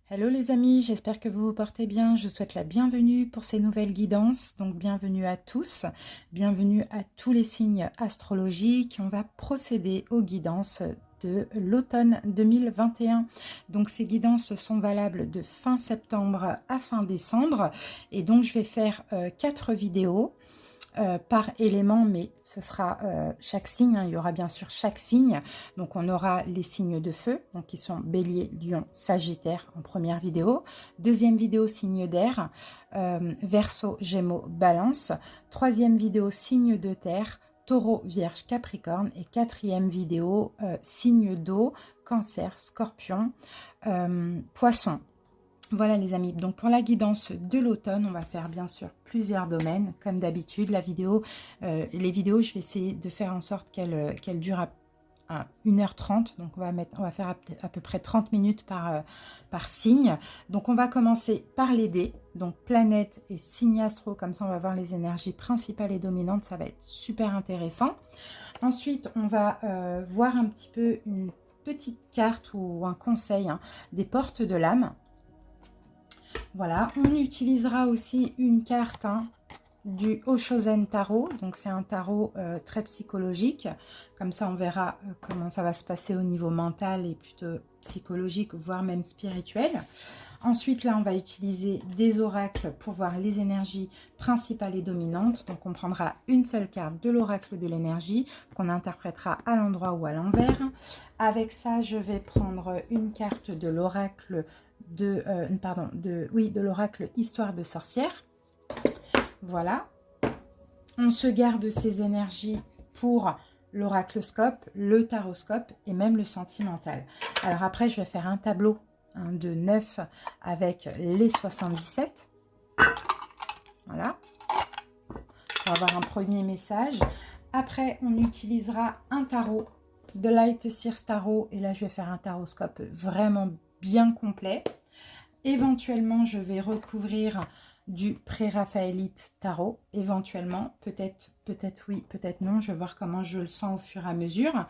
Hello les amis, j'espère que vous vous portez bien. Je vous souhaite la bienvenue pour ces nouvelles guidances. Donc bienvenue à tous, bienvenue à tous les signes astrologiques. On va procéder aux guidances de l'automne 2021. Donc ces guidances sont valables de fin septembre à fin décembre. Et donc je vais faire 4 vidéos. Par élément, mais ce sera chaque signe, hein, il y aura bien sûr chaque signe. Donc on aura les signes de feu, donc qui sont Bélier, Lion, Sagittaire en première vidéo. Deuxième vidéo, signe d'air, Verseau, Gémeaux, Balance. Troisième vidéo, signe de terre, Taureau, Vierge, Capricorne. Et quatrième vidéo, signe d'eau, Cancer, Scorpion, Poisson. Voilà les amis, donc pour la guidance de l'automne, on va faire bien sûr plusieurs domaines. Comme d'habitude, les vidéos, je vais essayer de faire en sorte qu'elles durent à 1h30. Donc on va faire à peu près 30 minutes par signe. Donc on va commencer par les dés, donc planète et signe astro, comme ça on va voir les énergies principales et dominantes, ça va être super intéressant. Ensuite, on va voir un petit peu une petite carte ou un conseil des portes de l'âme. Voilà, on utilisera aussi une carte du Oshozen Tarot. Donc c'est un tarot très psychologique. Comme ça, on verra comment ça va se passer au niveau mental et plutôt psychologique, voire même spirituel. Ensuite, là, on va utiliser des oracles pour voir les énergies principales et dominantes. Donc, on prendra une seule carte de l'oracle de l'énergie qu'on interprétera à l'endroit ou à l'envers. Avec ça, je vais prendre une carte de l'oracle de l'oracle Histoire de sorcière. Voilà. On se garde ces énergies pour l'oracloscope, le taroscope et même le sentimental. Alors après, je vais faire un tableau de 9 avec les 77. Voilà. On va avoir un premier message. Après, on utilisera un tarot de Light Seers Tarot. Et là, je vais faire un taroscope vraiment bien complet. Éventuellement, je vais recouvrir du pré-raphaélite tarot. Éventuellement, peut-être oui, peut-être non. Je vais voir comment je le sens au fur et à mesure.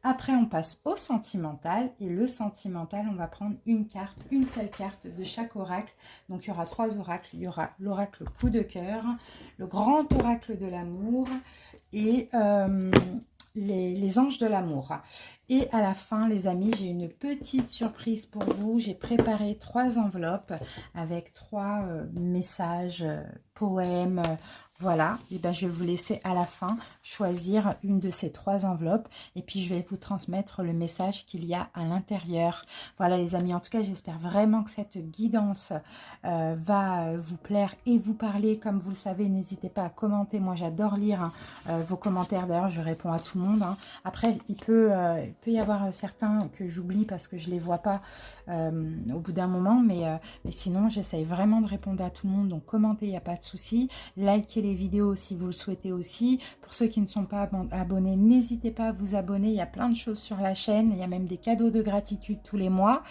Après, on passe au sentimental. Et le sentimental, on va prendre une carte, une seule carte de chaque oracle. Donc, il y aura 3 oracles. Il y aura l'oracle coup de cœur, le grand oracle de l'amour et les anges de l'amour. Et à la fin, les amis, j'ai une petite surprise pour vous. J'ai préparé 3 enveloppes avec 3 messages, poèmes. Voilà, et ben, je vais vous laisser à la fin choisir une de ces 3 enveloppes. Et puis, je vais vous transmettre le message qu'il y a à l'intérieur. Voilà, les amis, en tout cas, j'espère vraiment que cette guidance va vous plaire et vous parler. Comme vous le savez, n'hésitez pas à commenter. Moi, j'adore lire vos commentaires. D'ailleurs, je réponds à tout le monde. Après, il peut y avoir certains que j'oublie parce que je ne les vois pas au bout d'un moment. Mais sinon, j'essaye vraiment de répondre à tout le monde. Donc, commentez, il n'y a pas de souci. Likez les vidéos si vous le souhaitez aussi. Pour ceux qui ne sont pas abonnés, n'hésitez pas à vous abonner. Il y a plein de choses sur la chaîne. Il y a même des cadeaux de gratitude tous les mois.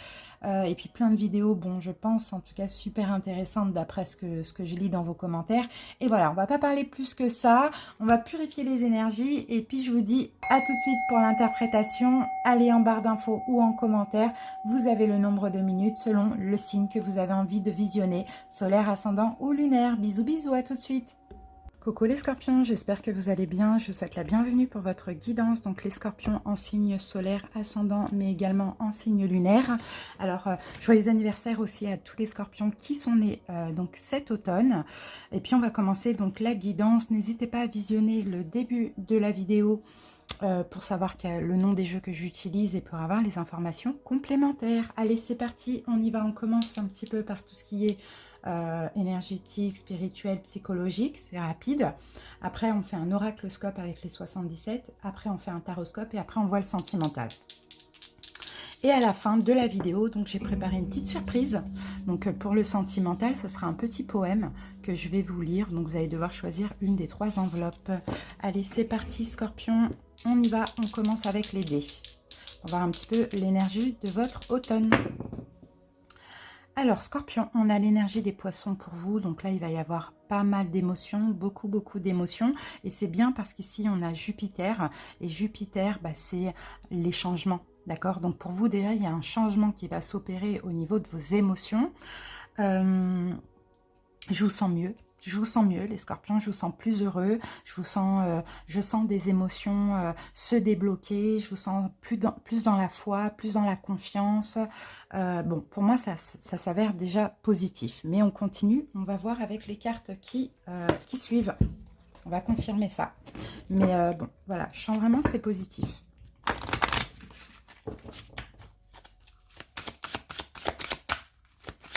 Et puis plein de vidéos, bon, je pense, en tout cas, super intéressantes d'après ce que je lis dans vos commentaires. Et voilà, on va pas parler plus que ça. On va purifier les énergies. Et puis, je vous dis à tout de suite pour l'interprétation. Allez en barre d'infos ou en commentaire. Vous avez le nombre de minutes selon le signe que vous avez envie de visionner. Solaire, ascendant ou lunaire. Bisous, bisous, à tout de suite. Coucou les scorpions, j'espère que vous allez bien. Je vous souhaite la bienvenue pour votre guidance. Donc les scorpions en signe solaire ascendant, mais également en signe lunaire. Alors, joyeux anniversaire aussi à tous les scorpions qui sont nés donc cet automne. Et puis on va commencer donc la guidance. N'hésitez pas à visionner le début de la vidéo pour savoir le nom des jeux que j'utilise et pour avoir les informations complémentaires. Allez, c'est parti, on y va. On commence un petit peu par tout ce qui est énergétique, spirituel, psychologique, c'est rapide. Après, on fait un oracloscope avec les 77. Après, on fait un taroscope et après, on voit le sentimental. Et à la fin de la vidéo, donc j'ai préparé une petite surprise. Donc pour le sentimental, ce sera un petit poème que je vais vous lire. Donc vous allez devoir choisir une des 3 enveloppes. Allez, c'est parti, scorpion. On y va, on commence avec les dés. On va voir un petit peu l'énergie de votre automne. Alors, scorpion, on a l'énergie des poissons pour vous. Donc là, il va y avoir pas mal d'émotions, beaucoup d'émotions. Et c'est bien parce qu'ici, on a Jupiter. Et Jupiter, bah, c'est les changements. D'accord? Donc pour vous, déjà, il y a un changement qui va s'opérer au niveau de vos émotions. Je vous sens mieux. Je vous sens mieux, les scorpions, je vous sens plus heureux, je sens des émotions se débloquer, je vous sens plus dans la foi, plus dans la confiance. Bon, pour moi, ça s'avère déjà positif. Mais on continue, on va voir avec les cartes qui suivent. On va confirmer ça. Mais bon, voilà, je sens vraiment que c'est positif.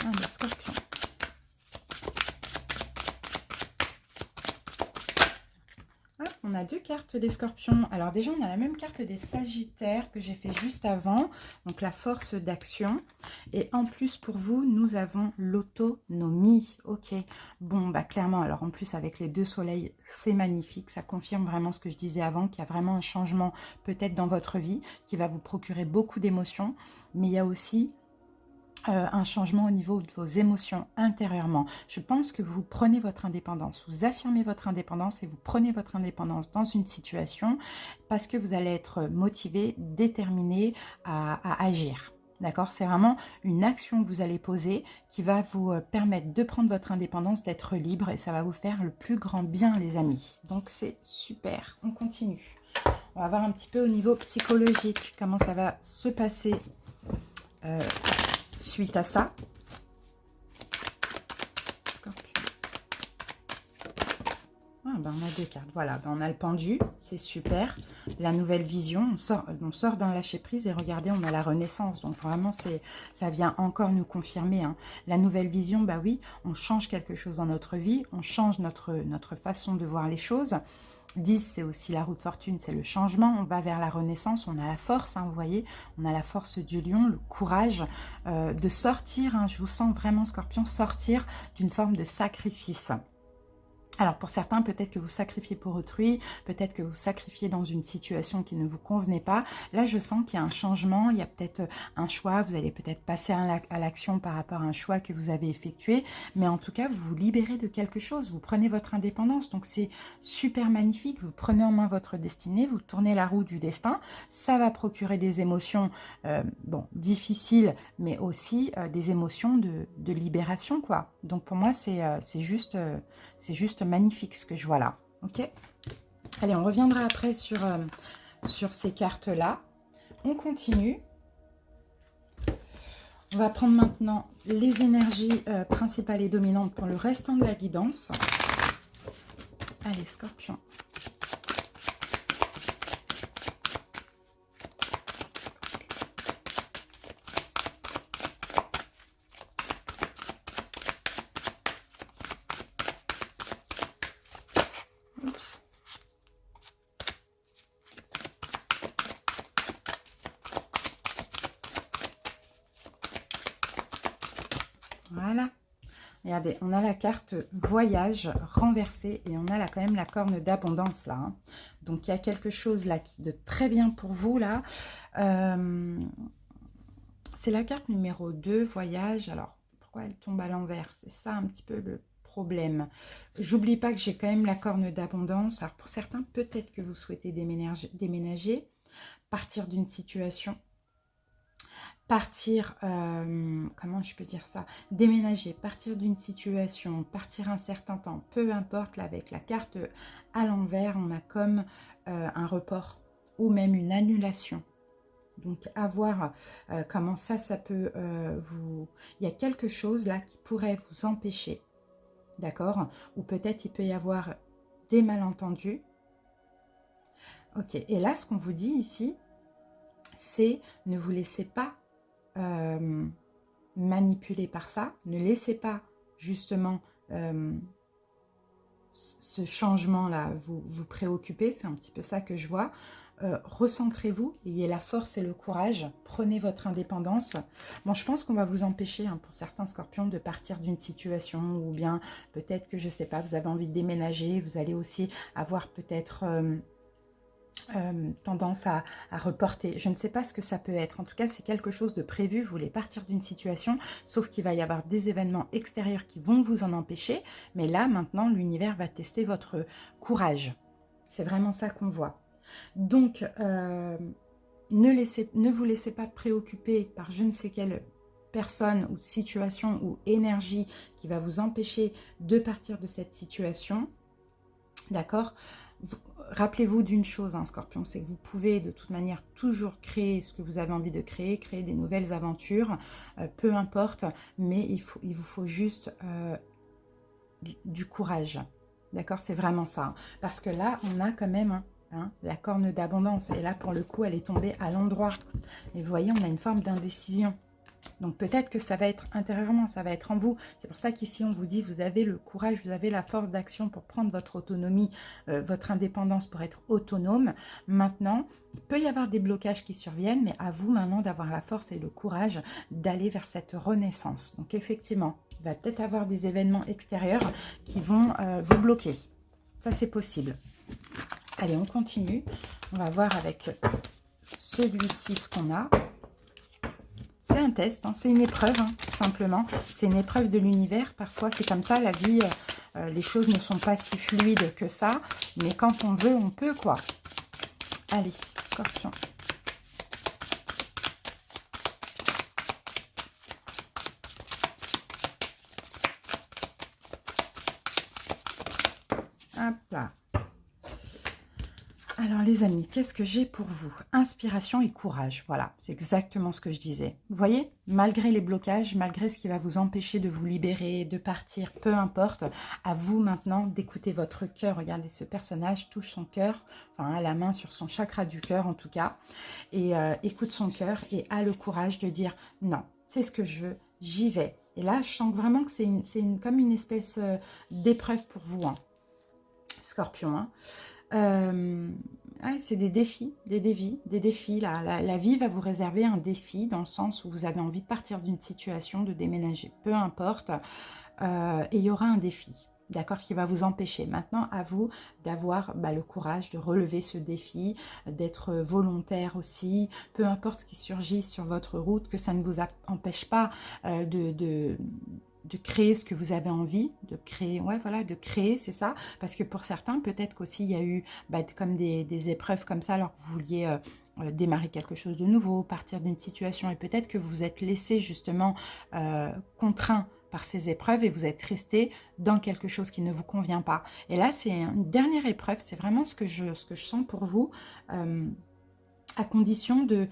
Ah, les scorpions. On a deux cartes des scorpions. Alors déjà, on a la même carte des sagittaires que j'ai fait juste avant. Donc la force d'action. Et en plus, pour vous, nous avons l'autonomie. Ok. Bon, bah clairement, alors en plus, avec les deux soleils, c'est magnifique. Ça confirme vraiment ce que je disais avant, qu'il y a vraiment un changement peut-être dans votre vie qui va vous procurer beaucoup d'émotions. Mais il y a aussi un changement au niveau de vos émotions intérieurement. Je pense que vous prenez votre indépendance, vous affirmez votre indépendance et vous prenez votre indépendance dans une situation parce que vous allez être motivé, déterminé à agir. D'accord? C'est vraiment une action que vous allez poser qui va vous permettre de prendre votre indépendance, d'être libre et ça va vous faire le plus grand bien, les amis. Donc c'est super. On continue. On va voir un petit peu au niveau psychologique comment ça va se passer suite à ça. Scorpion. Ah, ben on a deux cartes. Voilà, ben on a le pendu, c'est super. La nouvelle vision, on sort d'un lâcher-prise et regardez, on a la renaissance. Donc vraiment, ça vient encore nous confirmer. Hein. La nouvelle vision, bah oui, on change quelque chose dans notre vie, on change notre façon de voir les choses. 10, c'est aussi la roue de fortune, c'est le changement, on va vers la renaissance, on a la force, hein, vous voyez, on a la force du lion, le courage de sortir, hein, je vous sens vraiment, Scorpion, sortir d'une forme de sacrifice. Alors pour certains, peut-être que vous sacrifiez pour autrui, peut-être que vous sacrifiez dans une situation qui ne vous convenait pas. Là, je sens qu'il y a un changement, il y a peut-être un choix, vous allez peut-être passer à l'action par rapport à un choix que vous avez effectué, mais en tout cas, vous vous libérez de quelque chose, vous prenez votre indépendance, donc c'est super magnifique, vous prenez en main votre destinée, vous tournez la roue du destin, ça va procurer des émotions, bon, difficiles, mais aussi des émotions de libération, quoi. Donc pour moi, c'est juste magnifique ce que je vois là. Ok. Allez, on reviendra après sur ces cartes-là. On continue. On va prendre maintenant les énergies principales et dominantes pour le restant de la guidance. Allez, Scorpion. Oups. Voilà. Regardez, on a la carte voyage renversée et on a là quand même la corne d'abondance là. Hein. Donc il y a quelque chose là de très bien pour vous là. C'est la carte numéro 2, voyage. Alors pourquoi elle tombe à l'envers? C'est ça un petit peu le problème. J'oublie pas que j'ai quand même la corne d'abondance. Alors pour certains, peut-être que vous souhaitez déménager, partir d'une situation. Partir, comment je peux dire ça? Déménager, partir d'une situation, partir un certain temps, peu importe, là, avec la carte à l'envers, on a comme un report ou même une annulation. Donc, à voir comment ça peut vous... Il y a quelque chose là qui pourrait vous empêcher, d'accord? Ou peut-être il peut y avoir des malentendus. Ok, et là, ce qu'on vous dit ici, c'est ne vous laissez pas manipulé par ça. Ne laissez pas justement ce changement-là vous préoccuper. C'est un petit peu ça que je vois. Recentrez-vous, ayez la force et le courage. Prenez votre indépendance. Bon, je pense qu'on va vous empêcher, hein, pour certains scorpions, de partir d'une situation ou bien peut-être que, je ne sais pas, vous avez envie de déménager. Vous allez aussi avoir peut-être... tendance à reporter. Je ne sais pas ce que ça peut être. En tout cas, c'est quelque chose de prévu. Vous voulez partir d'une situation, sauf qu'il va y avoir des événements extérieurs qui vont vous en empêcher. Mais là, maintenant, l'univers va tester votre courage. C'est vraiment ça qu'on voit. Donc, ne vous laissez pas préoccuper par je ne sais quelle personne ou situation ou énergie qui va vous empêcher de partir de cette situation. D'accord? Rappelez-vous d'une chose, hein, Scorpion, c'est que vous pouvez de toute manière toujours créer ce que vous avez envie de créer des nouvelles aventures, peu importe, mais il vous faut juste du courage. D'accord? C'est vraiment ça. Hein. Parce que là, on a quand même la corne d'abondance. Et là, pour le coup, elle est tombée à l'endroit. Et vous voyez, on a une forme d'indécision. Donc peut-être que ça va être intérieurement, ça va être en vous. C'est pour ça qu'ici on vous dit, vous avez le courage, vous avez la force d'action pour prendre votre autonomie, votre indépendance, pour être autonome. Maintenant, il peut y avoir des blocages qui surviennent, mais à vous maintenant d'avoir la force et le courage d'aller vers cette renaissance. Donc effectivement, il va peut-être avoir des événements extérieurs qui vont vous bloquer. Ça c'est possible. Allez, on continue. On va voir avec celui-ci ce qu'on a. C'est un test, hein, c'est une épreuve, hein, tout simplement. C'est une épreuve de l'univers. Parfois, c'est comme ça, la vie, les choses ne sont pas si fluides que ça. Mais quand on veut, on peut, quoi. Allez, Scorpion. Hop là. Alors les amis, qu'est-ce que j'ai pour vous? Inspiration et courage, voilà, c'est exactement ce que je disais. Vous voyez, malgré les blocages, malgré ce qui va vous empêcher de vous libérer, de partir, peu importe, à vous maintenant d'écouter votre cœur. Regardez, ce personnage touche son cœur, enfin la main sur son chakra du cœur en tout cas, et écoute son cœur et a le courage de dire non, c'est ce que je veux, j'y vais. Et là, je sens vraiment que c'est comme une espèce d'épreuve pour vous, hein. Scorpion, hein. Ouais, c'est des défis, des défis. La vie va vous réserver un défi dans le sens où vous avez envie de partir d'une situation, de déménager, peu importe. Et il y aura un défi, d'accord, qui va vous empêcher. Maintenant, à vous d'avoir le courage de relever ce défi, d'être volontaire aussi, peu importe ce qui surgit sur votre route, que ça ne vous empêche pas de créer ce que vous avez envie, de créer, ouais, voilà, de créer, c'est ça. Parce que pour certains, peut-être qu'aussi, il y a eu comme des épreuves comme ça, alors que vous vouliez démarrer quelque chose de nouveau, partir d'une situation, et peut-être que vous vous êtes laissé justement contraint par ces épreuves et vous êtes resté dans quelque chose qui ne vous convient pas. Et là, c'est une dernière épreuve, c'est vraiment ce que je sens pour vous, à condition de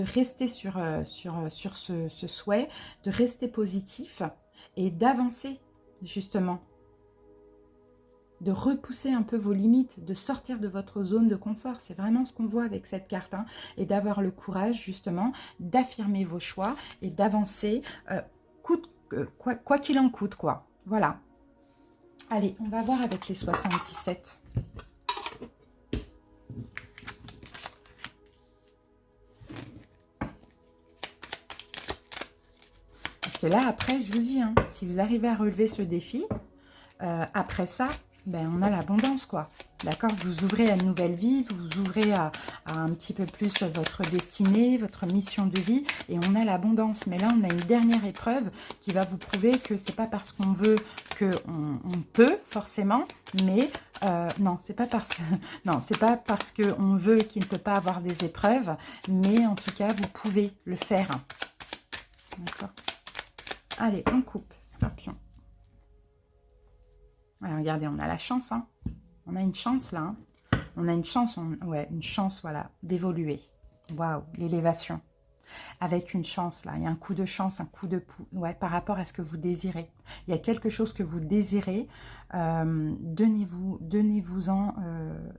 rester sur ce souhait, de rester positif et d'avancer justement, de repousser un peu vos limites, de sortir de votre zone de confort. C'est vraiment ce qu'on voit avec cette carte, hein, et d'avoir le courage justement d'affirmer vos choix et d'avancer quoi qu'il en coûte, quoi. Voilà. Allez, on va voir avec les 77. Parce que là, après, je vous dis, hein, si vous arrivez à relever ce défi, après ça, on a l'abondance, quoi. D'accord? Vous ouvrez à une nouvelle vie, vous ouvrez à un petit peu plus votre destinée, votre mission de vie, et on a l'abondance. Mais là, on a une dernière épreuve qui va vous prouver que c'est pas parce qu'on veut qu'on peut, forcément, mais non, c'est pas parce qu'on veut qu'il ne peut pas avoir des épreuves, mais en tout cas, vous pouvez le faire. D'accord? Allez, on coupe, Scorpion. Alors, regardez, on a la chance, hein. On a une chance, là. Hein. On a une chance, une chance, voilà, d'évoluer. Waouh, l'élévation. Avec une chance, là. Il y a un coup de chance, un coup de pouce, ouais, par rapport à ce que vous désirez. Il y a quelque chose que vous désirez. Donnez-vous-en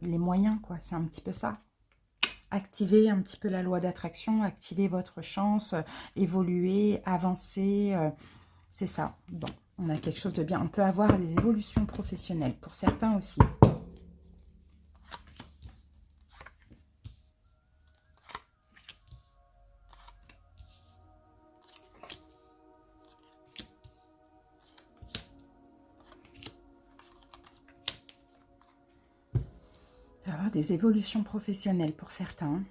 les moyens, quoi. C'est un petit peu ça. Activez un petit peu la loi d'attraction, activez votre chance, évoluer, avancer, c'est ça. Bon, on a quelque chose de bien. On peut avoir des évolutions professionnelles, pour certains aussi. Des évolutions professionnelles pour certains.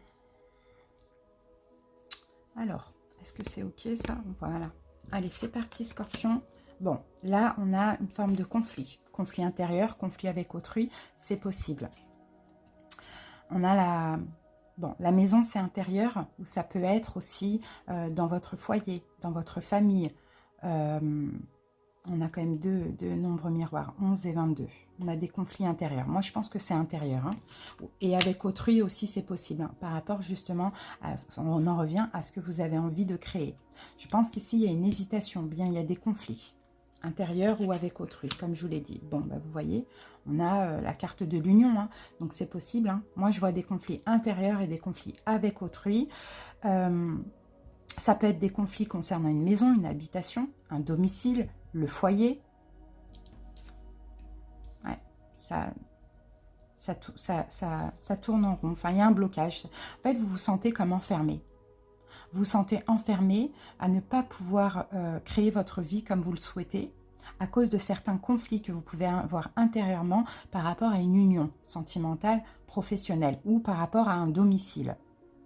Alors, est-ce que c'est ok ça? Voilà. Allez, c'est parti, Scorpion. Bon, là, on a une forme de conflit. Conflit intérieur, conflit avec autrui, c'est possible. On a Bon, la maison, c'est intérieur, ou ça peut être aussi dans votre foyer, dans votre famille. On a quand même deux nombres miroirs, 11 et 22. On a des conflits intérieurs. Moi, je pense que c'est intérieur. Hein. Et avec autrui aussi, c'est possible. Hein, par rapport justement, on en revient à ce que vous avez envie de créer. Je pense qu'ici, il y a une hésitation. Bien, il y a des conflits intérieurs ou avec autrui, comme je vous l'ai dit. Bon, bah, vous voyez, on a la carte de l'union. Hein, donc, c'est possible. Hein. Moi, je vois des conflits intérieurs et des conflits avec autrui. Ça peut être des conflits concernant une maison, une habitation, un domicile, le foyer. Ouais, ça tourne en rond. Enfin, il y a un blocage. En fait, vous vous sentez comme enfermé. Vous vous sentez enfermé à ne pas pouvoir créer votre vie comme vous le souhaitez à cause de certains conflits que vous pouvez avoir intérieurement par rapport à une union sentimentale, professionnelle ou par rapport à un domicile.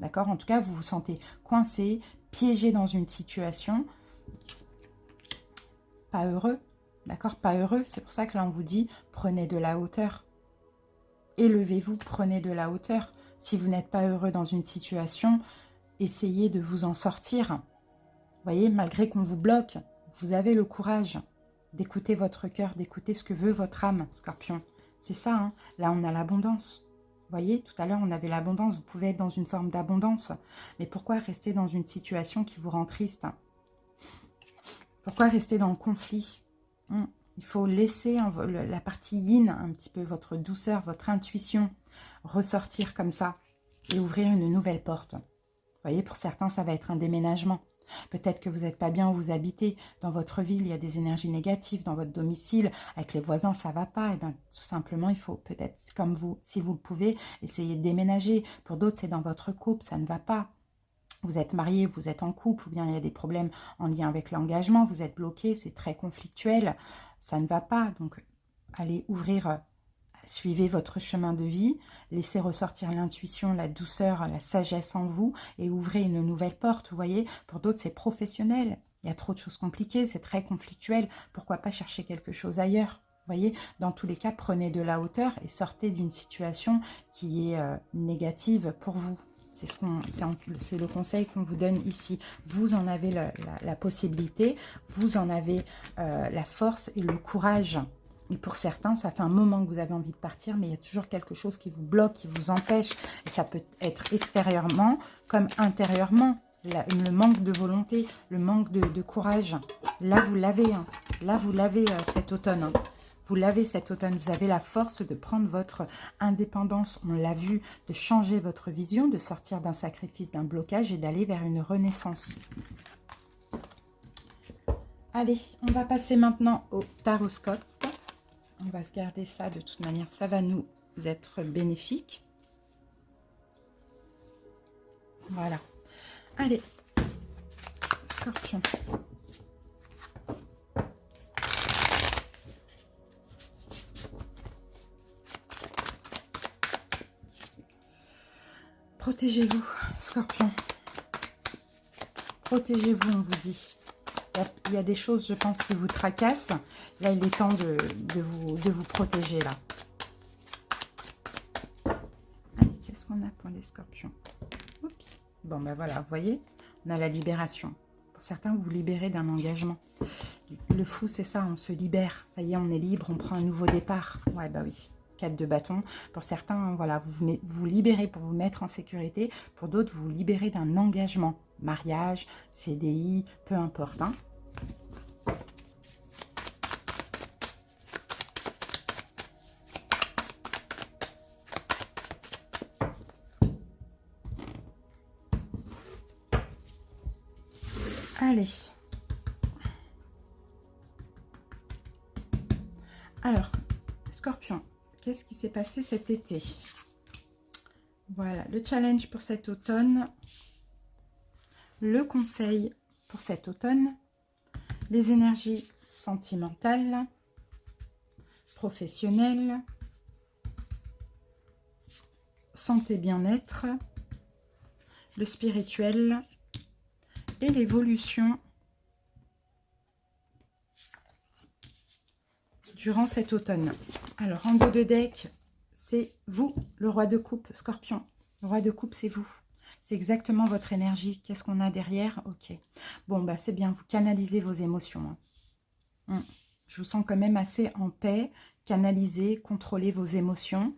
D'accord? En tout cas, vous vous sentez coincé, piégé dans une situation, pas heureux, d'accord? Pas heureux, c'est pour ça que là on vous dit, prenez de la hauteur. Élevez-vous, prenez de la hauteur. Si vous n'êtes pas heureux dans une situation, essayez de vous en sortir. Vous voyez, malgré qu'on vous bloque, vous avez le courage d'écouter votre cœur, d'écouter ce que veut votre âme, Scorpion. C'est ça, hein? Là on a l'abondance. Vous voyez, tout à l'heure, on avait l'abondance. Vous pouvez être dans une forme d'abondance. Mais pourquoi rester dans une situation qui vous rend triste? Pourquoi rester dans le conflit? Il faut laisser la partie yin, un petit peu votre douceur, votre intuition, ressortir comme ça et ouvrir une nouvelle porte. Vous voyez, pour certains, ça va être un déménagement. Peut-être que vous n'êtes pas bien où vous habitez. Dans votre ville, il y a des énergies négatives. Dans votre domicile, avec les voisins, ça ne va pas. Et bien, tout simplement, il faut peut-être, comme vous, si vous le pouvez, essayer de déménager. Pour d'autres, c'est dans votre couple, ça ne va pas. Vous êtes marié, vous êtes en couple, ou bien il y a des problèmes en lien avec l'engagement. Vous êtes bloqué, c'est très conflictuel. Ça ne va pas. Donc, allez ouvrir... Suivez votre chemin de vie, laissez ressortir l'intuition, la douceur, la sagesse en vous et ouvrez une nouvelle porte, vous voyez. Pour d'autres, c'est professionnel. Il y a trop de choses compliquées, c'est très conflictuel. Pourquoi pas chercher quelque chose ailleurs? Vous voyez, dans tous les cas, prenez de la hauteur et sortez d'une situation qui est négative pour vous. C'est le conseil qu'on vous donne ici. Vous en avez la possibilité, vous en avez la force et le courage. Et pour certains, ça fait un moment que vous avez envie de partir, mais il y a toujours quelque chose qui vous bloque, qui vous empêche. Et ça peut être extérieurement comme intérieurement. Le manque de volonté, le manque de courage. Là, vous l'avez. Hein. Là, vous l'avez cet automne. Hein. Vous l'avez cet automne. Vous avez la force de prendre votre indépendance. On l'a vu, de changer votre vision, de sortir d'un sacrifice, d'un blocage et d'aller vers une renaissance. Allez, on va passer maintenant au taroscope. On va se garder ça, de toute manière, ça va nous être bénéfique. Voilà. Allez, Scorpion. Protégez-vous, Scorpion. Protégez-vous, on vous dit. Il y a des choses, je pense, qui vous tracassent. Là, il est temps de vous protéger, là. Allez, qu'est-ce qu'on a pour les scorpions? Oups. Bon, ben voilà, vous voyez, on a la libération. Pour certains, vous vous libérez d'un engagement. Le fou, c'est ça, on se libère. Ça y est, on est libre, on prend un nouveau départ. Ouais, bah oui. 4 de bâton. Pour certains, voilà, vous libérez pour vous mettre en sécurité. Pour d'autres, vous vous libérez d'un engagement. Mariage, CDI, peu importe. Hein. Allez. Alors, Scorpion, qu'est-ce qui s'est passé cet été? Voilà, le challenge pour cet automne. Le conseil pour cet automne, les énergies sentimentales, professionnelles, santé bien-être, le spirituel et l'évolution durant cet automne. Alors, en dos de deck, c'est vous, le roi de coupe, Scorpion. Roi de coupe, c'est vous. C'est exactement votre énergie. Qu'est-ce qu'on a derrière? Ok. Bon, bah c'est bien. Vous canalisez vos émotions. Hein. Je vous sens quand même assez en paix. Canalisez, contrôlez vos émotions.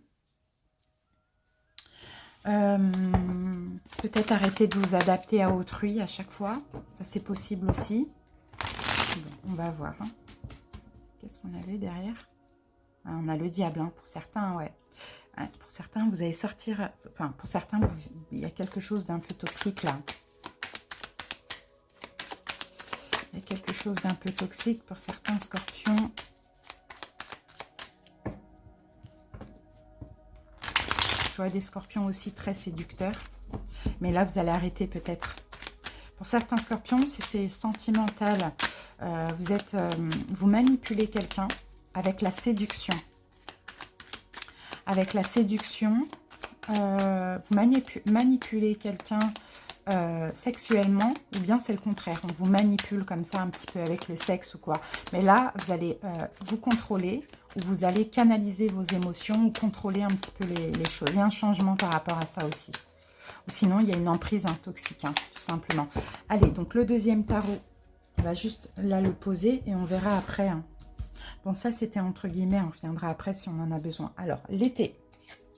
Peut-être arrêter de vous adapter à autrui à chaque fois. Ça, c'est possible aussi. Bon, on va voir. Hein. Qu'est-ce qu'on avait derrière? Ah, on a le diable, hein, pour certains, ouais. Pour certains, vous allez sortir... Enfin, pour certains, il y a quelque chose d'un peu toxique, là. Il y a quelque chose d'un peu toxique pour certains scorpions. Je vois des scorpions aussi très séducteurs. Mais là, vous allez arrêter peut-être. Pour certains scorpions, si c'est sentimental, vous manipulez quelqu'un avec la séduction. Avec la séduction, vous manipulez quelqu'un sexuellement, ou bien c'est le contraire. On vous manipule comme ça un petit peu avec le sexe ou quoi. Mais là, vous allez vous contrôler, ou vous allez canaliser vos émotions, ou contrôler un petit peu les choses. Il y a un changement par rapport à ça aussi. Ou sinon, il y a une emprise toxique, hein, tout simplement. Allez, donc le deuxième tarot, on va juste là le poser et on verra après. Hein. Bon, ça, c'était entre guillemets, on reviendra après si on en a besoin. Alors, l'été.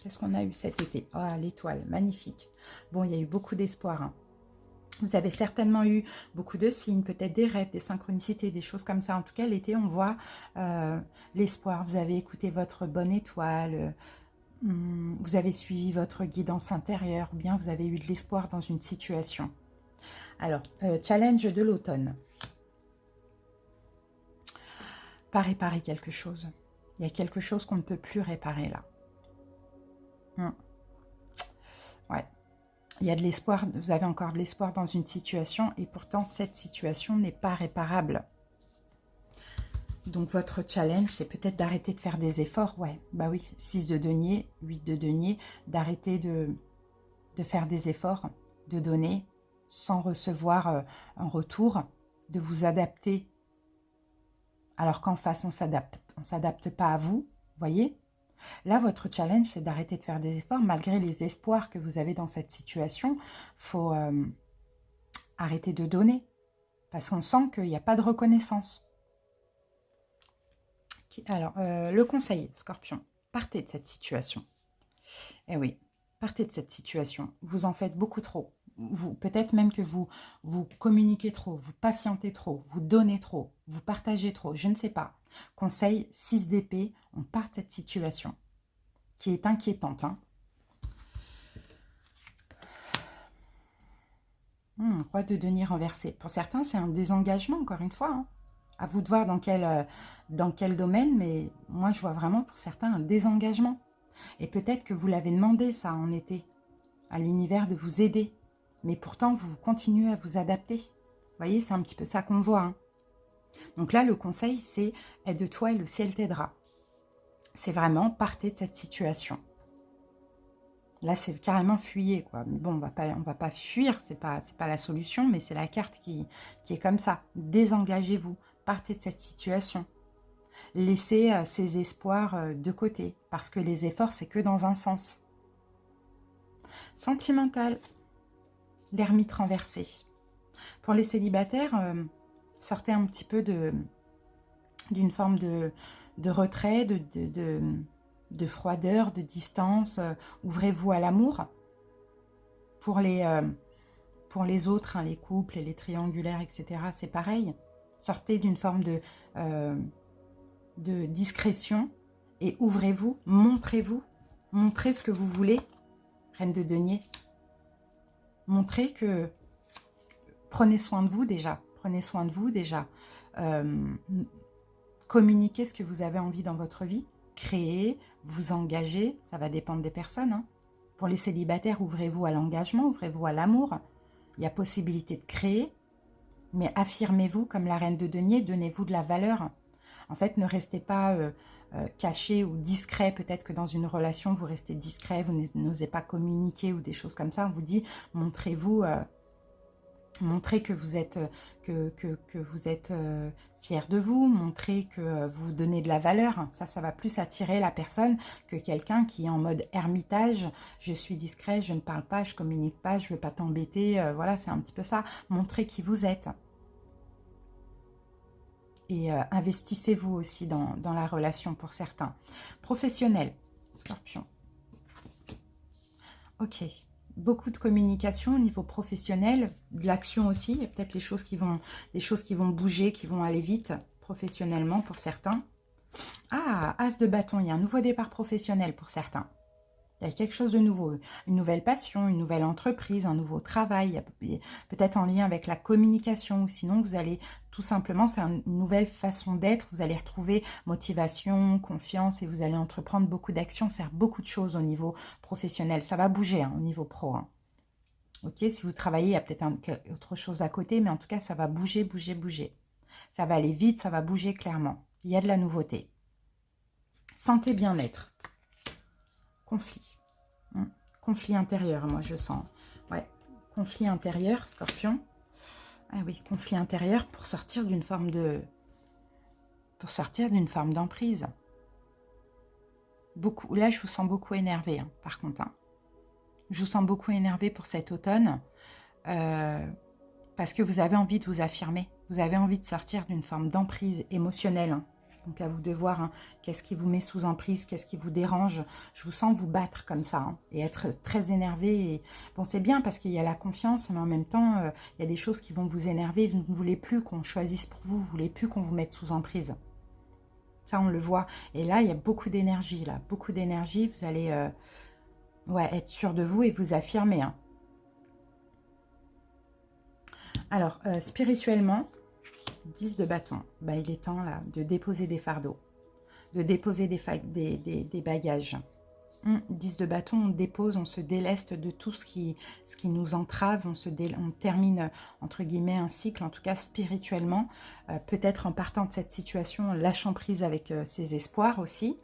Qu'est-ce qu'on a eu cet été? Ah, l'étoile, magnifique. Bon, il y a eu beaucoup d'espoir. Hein. Vous avez certainement eu beaucoup de signes, peut-être des rêves, des synchronicités, des choses comme ça. En tout cas, l'été, on voit l'espoir. Vous avez écouté votre bonne étoile, vous avez suivi votre guidance intérieure, ou bien vous avez eu de l'espoir dans une situation. Alors, challenge de l'automne. Pas réparer quelque chose. Il y a quelque chose qu'on ne peut plus réparer là. Ouais. Il y a de l'espoir, vous avez encore de l'espoir dans une situation et pourtant cette situation n'est pas réparable. Donc votre challenge, c'est peut-être d'arrêter de faire des efforts. Ouais, bah oui, 6 de denier, 8 de denier, d'arrêter de faire des efforts, de donner sans recevoir un retour, de vous adapter. Alors qu'en face, on s'adapte pas à vous, voyez. Là, votre challenge, c'est d'arrêter de faire des efforts. Malgré les espoirs que vous avez dans cette situation, il faut arrêter de donner. Parce qu'on sent qu'il n'y a pas de reconnaissance. Alors, le conseil, Scorpion, partez de cette situation. Eh oui, partez de cette situation. Vous en faites beaucoup trop. Peut-être même que vous communiquez trop, vous patientez trop, vous donnez trop, vous partagez trop, je ne sais pas. Conseil 6 d'épée, on part de cette situation qui est inquiétante. Hein. Roi de denier renversé. Pour certains, c'est un désengagement, encore une fois. Hein. À vous de voir dans quel domaine, mais moi, je vois vraiment pour certains un désengagement. Et peut-être que vous l'avez demandé, ça, en été, à l'univers de vous aider. Mais pourtant, vous continuez à vous adapter. Vous voyez, c'est un petit peu ça qu'on voit. Hein. Donc là, le conseil, c'est « aide-toi et le ciel t'aidera ». C'est vraiment « partez de cette situation ». Là, c'est carrément fuyez, quoi. Mais bon, on va pas fuir, c'est pas la solution, mais c'est la carte qui est comme ça. Désengagez-vous, partez de cette situation. Laissez ces espoirs de côté, parce que les efforts, c'est que dans un sens. Sentimental, l'ermite renversé. Pour les célibataires, sortez un petit peu d'une forme de retrait, de froideur, de distance. Ouvrez-vous à l'amour. Pour les autres, hein, les couples et les triangulaires, etc., c'est pareil. Sortez d'une forme de discrétion et ouvrez-vous, montrez-vous. Montrez ce que vous voulez, Reine de denier. Montrez que... Prenez soin de vous déjà. Prenez soin de vous déjà. Communiquez ce que vous avez envie dans votre vie. Créez, vous engagez. Ça va dépendre des personnes. Hein. Pour les célibataires, ouvrez-vous à l'engagement, ouvrez-vous à l'amour. Il y a possibilité de créer. Mais affirmez-vous comme la Reine de denier. Donnez-vous de la valeur. En fait, ne restez pas caché ou discret. Peut-être que dans une relation, vous restez discret. Vous n'osez pas communiquer ou des choses comme ça. On vous dit, montrez-vous... Montrez que vous êtes, fier de vous, montrez que vous donnez de la valeur. Ça va plus attirer la personne que quelqu'un qui est en mode ermitage. Je suis discret, je ne parle pas, je communique pas, je ne veux pas t'embêter. Voilà, c'est un petit peu ça. Montrez qui vous êtes. Et investissez-vous aussi dans la relation pour certains. Professionnel, Scorpion. Ok. Beaucoup de communication au niveau professionnel, de l'action aussi. Il y a peut-être des choses qui vont bouger, qui vont aller vite professionnellement pour certains. Ah, As de bâton, il y a un nouveau départ professionnel pour certains. Il y a quelque chose de nouveau, une nouvelle passion, une nouvelle entreprise, un nouveau travail, peut-être en lien avec la communication, ou sinon vous allez tout simplement, c'est une nouvelle façon d'être, vous allez retrouver motivation, confiance et vous allez entreprendre beaucoup d'actions, faire beaucoup de choses au niveau professionnel. Ça va bouger au niveau pro. Ok, si vous travaillez, il y a peut-être autre chose à côté, mais en tout cas, ça va bouger, bouger, bouger. Ça va aller vite, ça va bouger clairement. Il y a de la nouveauté. Santé, bien-être. Conflit. Conflit intérieur, moi je sens. Ouais, conflit intérieur, Scorpion. Ah oui, conflit intérieur pour sortir d'une forme de... Pour sortir d'une forme d'emprise. Beaucoup, là, je vous sens beaucoup énervé, par contre. Je vous sens beaucoup énervé pour cet automne. Parce que vous avez envie de vous affirmer. Vous avez envie de sortir d'une forme d'emprise émotionnelle. Donc à vous de voir qu'est-ce qui vous met sous emprise, qu'est-ce qui vous dérange. Je vous sens vous battre comme ça et être très énervé. Et... Bon, c'est bien parce qu'il y a la confiance, mais en même temps, il y a des choses qui vont vous énerver. Vous ne voulez plus qu'on choisisse pour vous, vous ne voulez plus qu'on vous mette sous emprise. Ça, on le voit. Et là, il y a beaucoup d'énergie. Là, beaucoup d'énergie. Vous allez être sûr de vous et vous affirmer. Alors, spirituellement... 10 de bâton, il est temps là de déposer des fardeaux, de déposer des bagages. 10 de bâton, on dépose, on se déleste de tout ce qui nous entrave, on termine entre guillemets un cycle, en tout cas spirituellement, peut-être en partant de cette situation, lâchant prise avec ses espoirs aussi.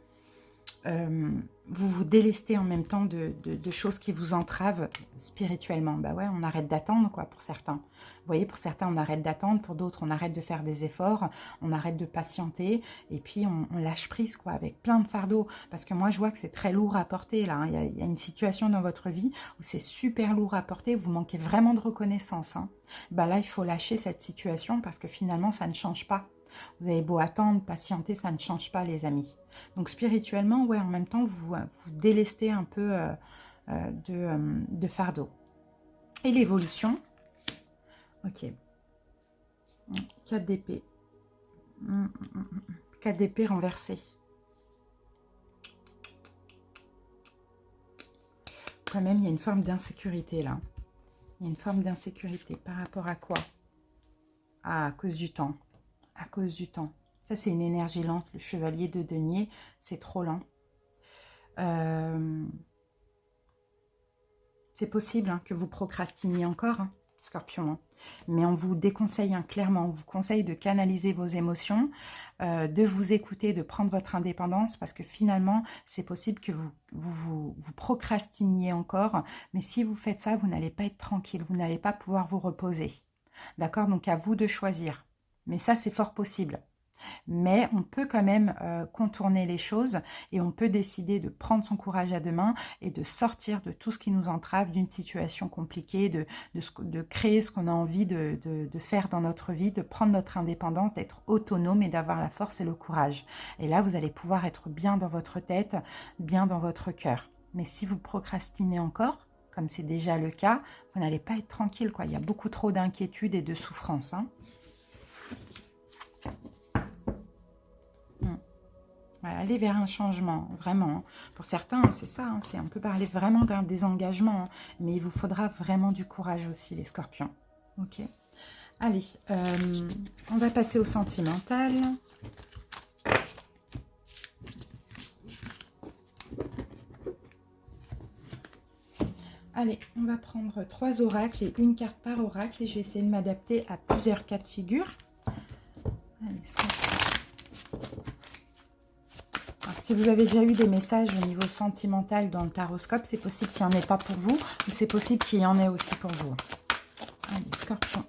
Vous vous délestez en même temps de choses qui vous entravent spirituellement. Ouais, on arrête d'attendre quoi pour certains. Vous voyez, pour certains, on arrête d'attendre, pour d'autres, on arrête de faire des efforts, on arrête de patienter et puis on lâche prise quoi, avec plein de fardeaux. Parce que moi, je vois que c'est très lourd à porter là. Il y a une situation dans votre vie où c'est super lourd à porter, vous manquez vraiment de reconnaissance. Là, il faut lâcher cette situation parce que finalement, ça ne change pas. Vous avez beau attendre, patienter, ça ne change pas les amis. Donc spirituellement, ouais, en même temps, vous délestez un peu de fardeau. Et l'évolution, ok. 4 d'épée. 4 d'épée renversée. Quand même, il y a une forme d'insécurité là. Il y a une forme d'insécurité. Par rapport à quoi? Ah, à cause du temps. À cause du temps. Ça, c'est une énergie lente. Le chevalier de denier, c'est trop lent. C'est possible que vous procrastiniez encore, Scorpion. Mais on vous déconseille clairement. On vous conseille de canaliser vos émotions, de vous écouter, de prendre votre indépendance, parce que finalement, c'est possible que vous procrastiniez encore. Mais si vous faites ça, vous n'allez pas être tranquille. Vous n'allez pas pouvoir vous reposer. D'accord? Donc, à vous de choisir. Mais ça, c'est fort possible. Mais on peut quand même contourner les choses et on peut décider de prendre son courage à deux mains et de sortir de tout ce qui nous entrave, d'une situation compliquée, de créer ce qu'on a envie de faire dans notre vie, de prendre notre indépendance, d'être autonome et d'avoir la force et le courage. Et là, vous allez pouvoir être bien dans votre tête, bien dans votre cœur. Mais si vous procrastinez encore, comme c'est déjà le cas, vous n'allez pas être tranquille, quoi. Il y a beaucoup trop d'inquiétude et de souffrance, Aller vers un changement, vraiment. Pour certains, c'est ça, on peut parler vraiment d'un désengagement, mais il vous faudra vraiment du courage aussi, les scorpions. Ok. Allez, on va passer au sentimental. Allez, on va prendre 3 oracles et une carte par oracle et je vais essayer de m'adapter à plusieurs cas de figure. Allez, si vous avez déjà eu des messages au niveau sentimental dans le taroscope, c'est possible qu'il n'y en ait pas pour vous, ou c'est possible qu'il y en ait aussi pour vous. Allez, scorpion.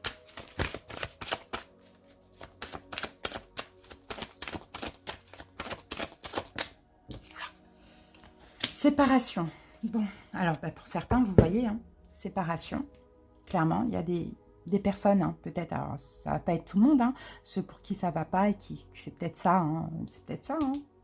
Séparation. Bon, alors pour certains, vous voyez, hein, séparation. Clairement, il y a des personnes, hein, peut-être, alors ça va pas être tout le monde, hein, ceux pour qui ça va pas et qui, c'est peut-être ça, hein,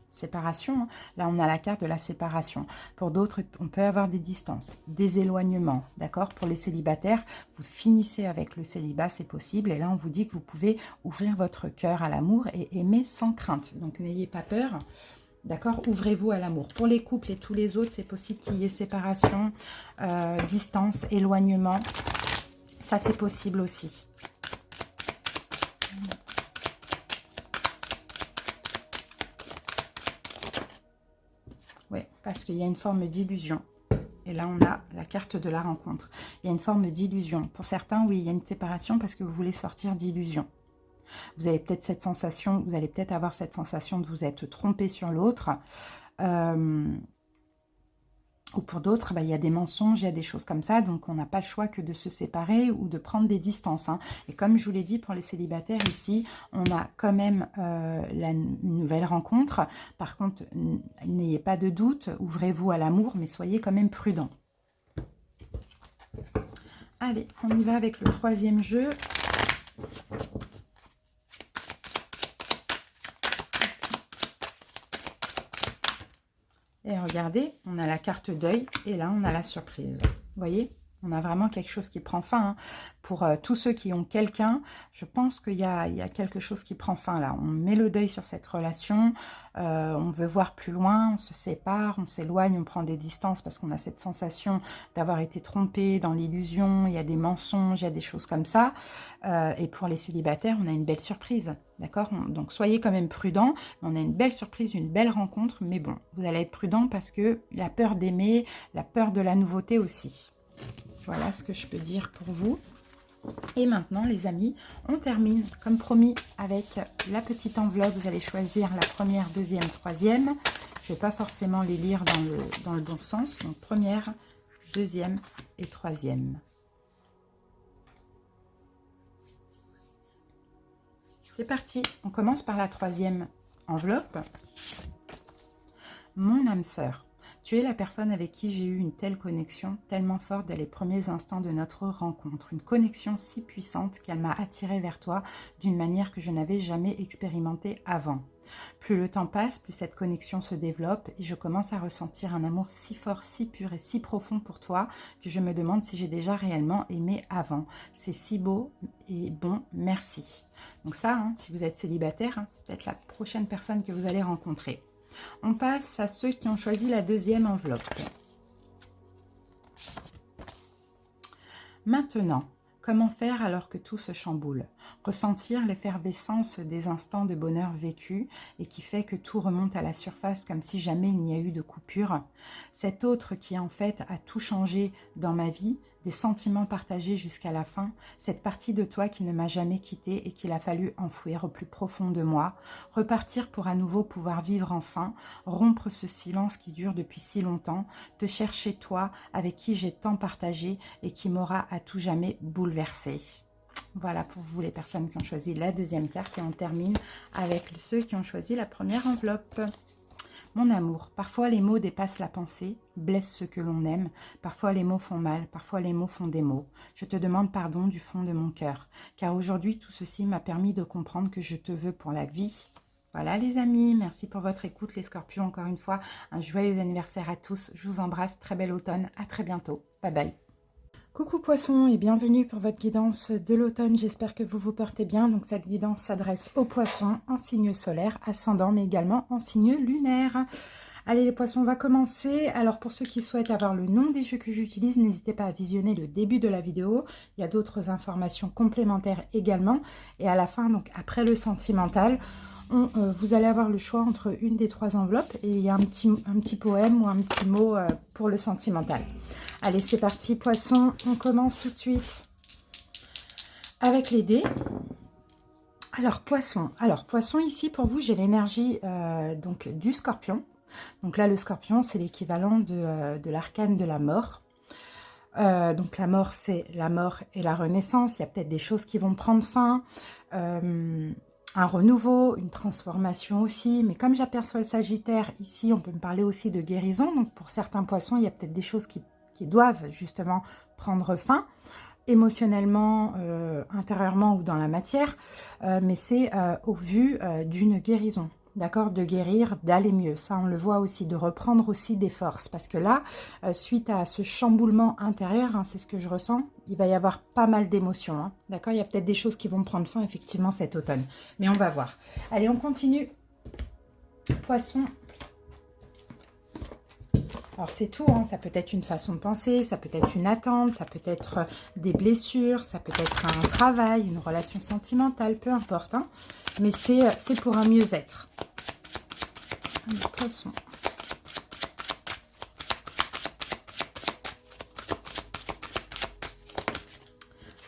séparation. Hein. Là, on a la carte de la séparation. Pour d'autres, on peut avoir des distances, des éloignements, d'accord? Pour les célibataires, vous finissez avec le célibat, c'est possible. Et là, on vous dit que vous pouvez ouvrir votre cœur à l'amour et aimer sans crainte. Donc, n'ayez pas peur. D'accord, ouvrez-vous à l'amour. Pour les couples et tous les autres, c'est possible qu'il y ait séparation, distance, éloignement. Ça, c'est possible aussi. Oui, parce qu'il y a une forme d'illusion. Et là, on a la carte de la rencontre. Il y a une forme d'illusion. Pour certains, oui, il y a une séparation parce que vous voulez sortir d'illusion. Vous avez peut-être cette sensation, vous allez peut-être avoir cette sensation de vous être trompé sur l'autre. Ou pour d'autres, il y a des mensonges, il y a des choses comme ça. Donc, on n'a pas le choix que de se séparer ou de prendre des distances. Hein. Et comme je vous l'ai dit, pour les célibataires ici, on a quand même une nouvelle rencontre. Par contre, n'ayez pas de doute, ouvrez-vous à l'amour, mais soyez quand même prudents. Allez, on y va avec le troisième jeu. Et regardez, on a la carte deuil et là, on a la surprise. Vous voyez, on a vraiment quelque chose qui prend fin. Hein. Pour tous ceux qui ont quelqu'un, je pense qu'il y a quelque chose qui prend fin là. On met le deuil sur cette relation, on veut voir plus loin, on se sépare, on s'éloigne, on prend des distances parce qu'on a cette sensation d'avoir été trompé dans l'illusion, il y a des mensonges, il y a des choses comme ça. Et pour les célibataires, on a une belle surprise. D'accord? Donc, soyez quand même prudents. On a une belle surprise, une belle rencontre. Mais bon, vous allez être prudents parce que la peur d'aimer, la peur de la nouveauté aussi. Voilà ce que je peux dire pour vous. Et maintenant, les amis, on termine, comme promis, avec la petite enveloppe. Vous allez choisir la première, deuxième, troisième. Je ne vais pas forcément les lire dans le bon sens. Donc, première, deuxième et troisième. C'est parti, on commence par la troisième enveloppe. Mon âme sœur, tu es la personne avec qui j'ai eu une telle connexion, tellement forte dès les premiers instants de notre rencontre. Une connexion si puissante qu'elle m'a attirée vers toi d'une manière que je n'avais jamais expérimentée avant. Plus le temps passe, plus cette connexion se développe et je commence à ressentir un amour si fort, si pur et si profond pour toi que je me demande si j'ai déjà réellement aimé avant. C'est si beau et bon, merci. Donc ça, hein, si vous êtes célibataire, hein, c'est peut-être la prochaine personne que vous allez rencontrer. On passe à ceux qui ont choisi la deuxième enveloppe. Maintenant, comment faire alors que tout se chamboule? Ressentir l'effervescence des instants de bonheur vécus et qui fait que tout remonte à la surface comme si jamais il n'y a eu de coupure. Cet autre qui en fait a tout changé dans ma vie, des sentiments partagés jusqu'à la fin, cette partie de toi qui ne m'a jamais quittée et qu'il a fallu enfouir au plus profond de moi, repartir pour à nouveau pouvoir vivre enfin, rompre ce silence qui dure depuis si longtemps, te chercher toi avec qui j'ai tant partagé et qui m'aura à tout jamais bouleversée. Voilà pour vous les personnes qui ont choisi la deuxième carte et on termine avec ceux qui ont choisi la première enveloppe. Mon amour, parfois les mots dépassent la pensée, blessent ceux que l'on aime, parfois les mots font mal, parfois les mots font des mots. Je te demande pardon du fond de mon cœur, car aujourd'hui tout ceci m'a permis de comprendre que je te veux pour la vie. Voilà les amis, merci pour votre écoute les scorpions, encore une fois, un joyeux anniversaire à tous, je vous embrasse, très bel automne, à très bientôt, bye bye. Coucou poissons et bienvenue pour votre guidance de l'automne, j'espère que vous vous portez bien. Donc cette guidance s'adresse aux poissons en signe solaire, ascendant mais également en signe lunaire. Allez les poissons, on va commencer. Alors pour ceux qui souhaitent avoir le nom des jeux que j'utilise, n'hésitez pas à visionner le début de la vidéo. Il y a d'autres informations complémentaires également. Et à la fin, donc après le sentimental, vous allez avoir le choix entre une des trois enveloppes et il y a un petit poème ou un petit mot pour le sentimental. Allez, c'est parti, poisson, on commence tout de suite avec les dés. Alors, poisson ici, pour vous, j'ai l'énergie donc du scorpion. Donc là, le scorpion, c'est l'équivalent de l'arcane de la mort. Donc la mort, c'est la mort et la renaissance. Il y a peut-être des choses qui vont prendre fin, un renouveau, une transformation aussi. Mais comme j'aperçois le Sagittaire, ici, on peut me parler aussi de guérison. Donc pour certains poissons, il y a peut-être des choses qui doivent justement prendre fin, émotionnellement, intérieurement ou dans la matière. Mais c'est au vu d'une guérison. D'accord, de guérir, d'aller mieux. Ça, on le voit aussi, de reprendre aussi des forces. Parce que là, suite à ce chamboulement intérieur, hein, c'est ce que je ressens, il va y avoir pas mal d'émotions. Hein, d'accord, il y a peut-être des choses qui vont prendre fin, effectivement, cet automne. Mais on va voir. Allez, on continue. Poisson. Alors, c'est tout. Hein, ça peut être une façon de penser, ça peut être une attente, ça peut être des blessures, ça peut être un travail, une relation sentimentale, peu importe. Hein, mais c'est pour un mieux-être. Poisson.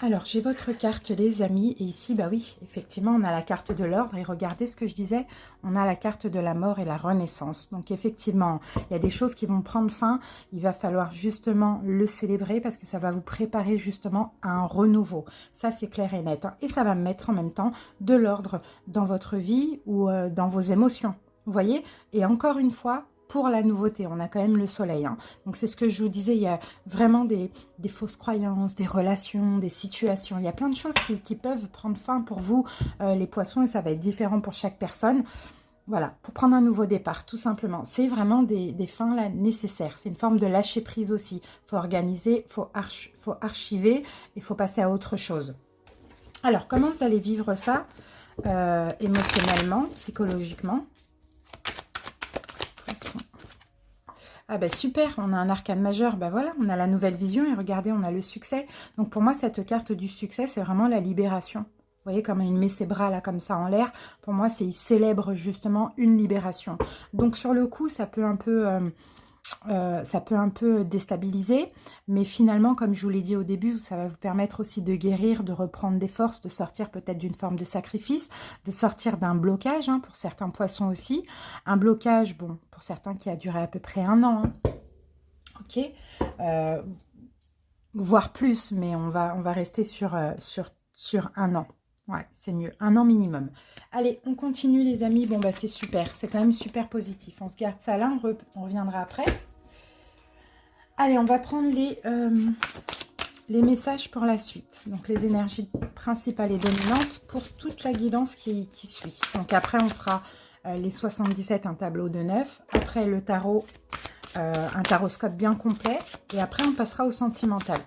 Alors, j'ai votre carte, les amis. Et ici, bah oui, effectivement, on a la carte de l'ordre. Et regardez ce que je disais, on a la carte de la mort et la renaissance. Donc, effectivement, il y a des choses qui vont prendre fin. Il va falloir justement le célébrer parce que ça va vous préparer justement à un renouveau. Ça, c'est clair et net. Hein. Et ça va mettre en même temps de l'ordre dans votre vie ou dans vos émotions. Vous voyez? Et encore une fois, pour la nouveauté, on a quand même le soleil. Hein. Donc, c'est ce que je vous disais, il y a vraiment des fausses croyances, des relations, des situations. Il y a plein de choses qui peuvent prendre fin pour vous, les poissons, et ça va être différent pour chaque personne. Voilà, pour prendre un nouveau départ, tout simplement. C'est vraiment des fins là nécessaires. C'est une forme de lâcher prise aussi. Il faut organiser, il faut archiver, il faut passer à autre chose. Alors, comment vous allez vivre ça émotionnellement, psychologiquement? Ah ben super, on a un arcane majeur, ben voilà, on a la nouvelle vision et regardez, on a le succès. Donc pour moi, cette carte du succès, c'est vraiment la libération. Vous voyez, comme il met ses bras là comme ça en l'air, pour moi, il célèbre justement une libération. Donc sur le coup, ça peut un peu déstabiliser, mais finalement, comme je vous l'ai dit au début, ça va vous permettre aussi de guérir, de reprendre des forces, de sortir peut-être d'une forme de sacrifice, de sortir d'un blocage, hein, pour certains poissons aussi. Un blocage, bon, pour certains qui a duré à peu près 1 an, hein. Ok, voire plus, mais on va rester sur 1 an. Ouais, c'est mieux. 1 an minimum. Allez, on continue les amis. Bon, bah c'est super. C'est quand même super positif. On se garde ça là. On reviendra après. Allez, on va prendre les messages pour la suite. Donc, les énergies principales et dominantes pour toute la guidance qui suit. Donc, après, on fera les 77, un tableau de 9. Après, le tarot, un taroscope bien complet. Et après, on passera au sentimental.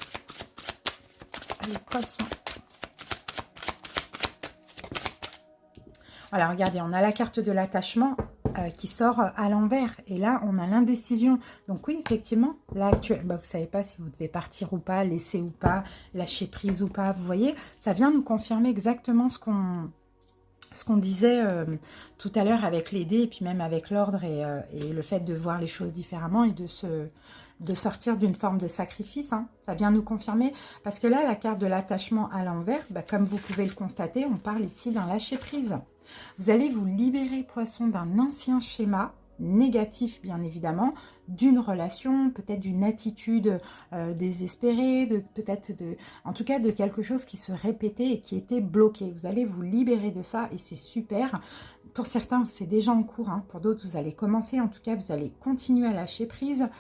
Allez, poissons. Voilà, regardez, on a la carte de l'attachement qui sort à l'envers. Et là, on a l'indécision. Donc oui, effectivement, là, actuellement, bah, vous ne savez pas si vous devez partir ou pas, laisser ou pas, lâcher prise ou pas. Vous voyez, ça vient nous confirmer exactement ce qu'on disait tout à l'heure avec les dés et puis même avec l'ordre et le fait de voir les choses différemment et de sortir d'une forme de sacrifice. Hein. Ça vient nous confirmer parce que là, la carte de l'attachement à l'envers, bah, comme vous pouvez le constater, on parle ici d'un lâcher-prise. Vous allez vous libérer, poisson, d'un ancien schéma négatif, bien évidemment, d'une relation, peut-être d'une attitude désespérée, en tout cas de quelque chose qui se répétait et qui était bloqué. Vous allez vous libérer de ça et c'est super. Pour certains, c'est déjà en cours. Hein. Pour d'autres, vous allez commencer. En tout cas, vous allez continuer à lâcher prise.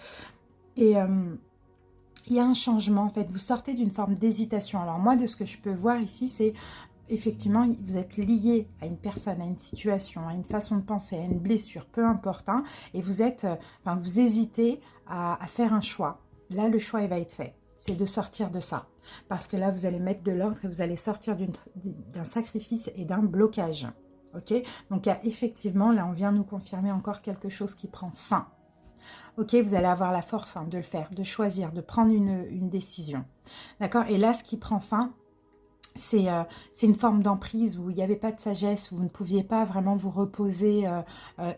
Et il y a un changement, en fait. Vous sortez d'une forme d'hésitation. Alors moi, de ce que je peux voir ici, c'est effectivement, vous êtes lié à une personne, à une situation, à une façon de penser, à une blessure, peu importe. Hein, et vous hésitez à faire un choix. Là, le choix, il va être fait. C'est de sortir de ça. Parce que là, vous allez mettre de l'ordre et vous allez sortir d'un sacrifice et d'un blocage. Ok? Donc, il y a effectivement, là, on vient nous confirmer encore quelque chose qui prend fin. Ok, vous allez avoir la force de le faire, de choisir, de prendre une décision. D'accord? Et là, ce qui prend fin, c'est une forme d'emprise où il n'y avait pas de sagesse, où vous ne pouviez pas vraiment vous reposer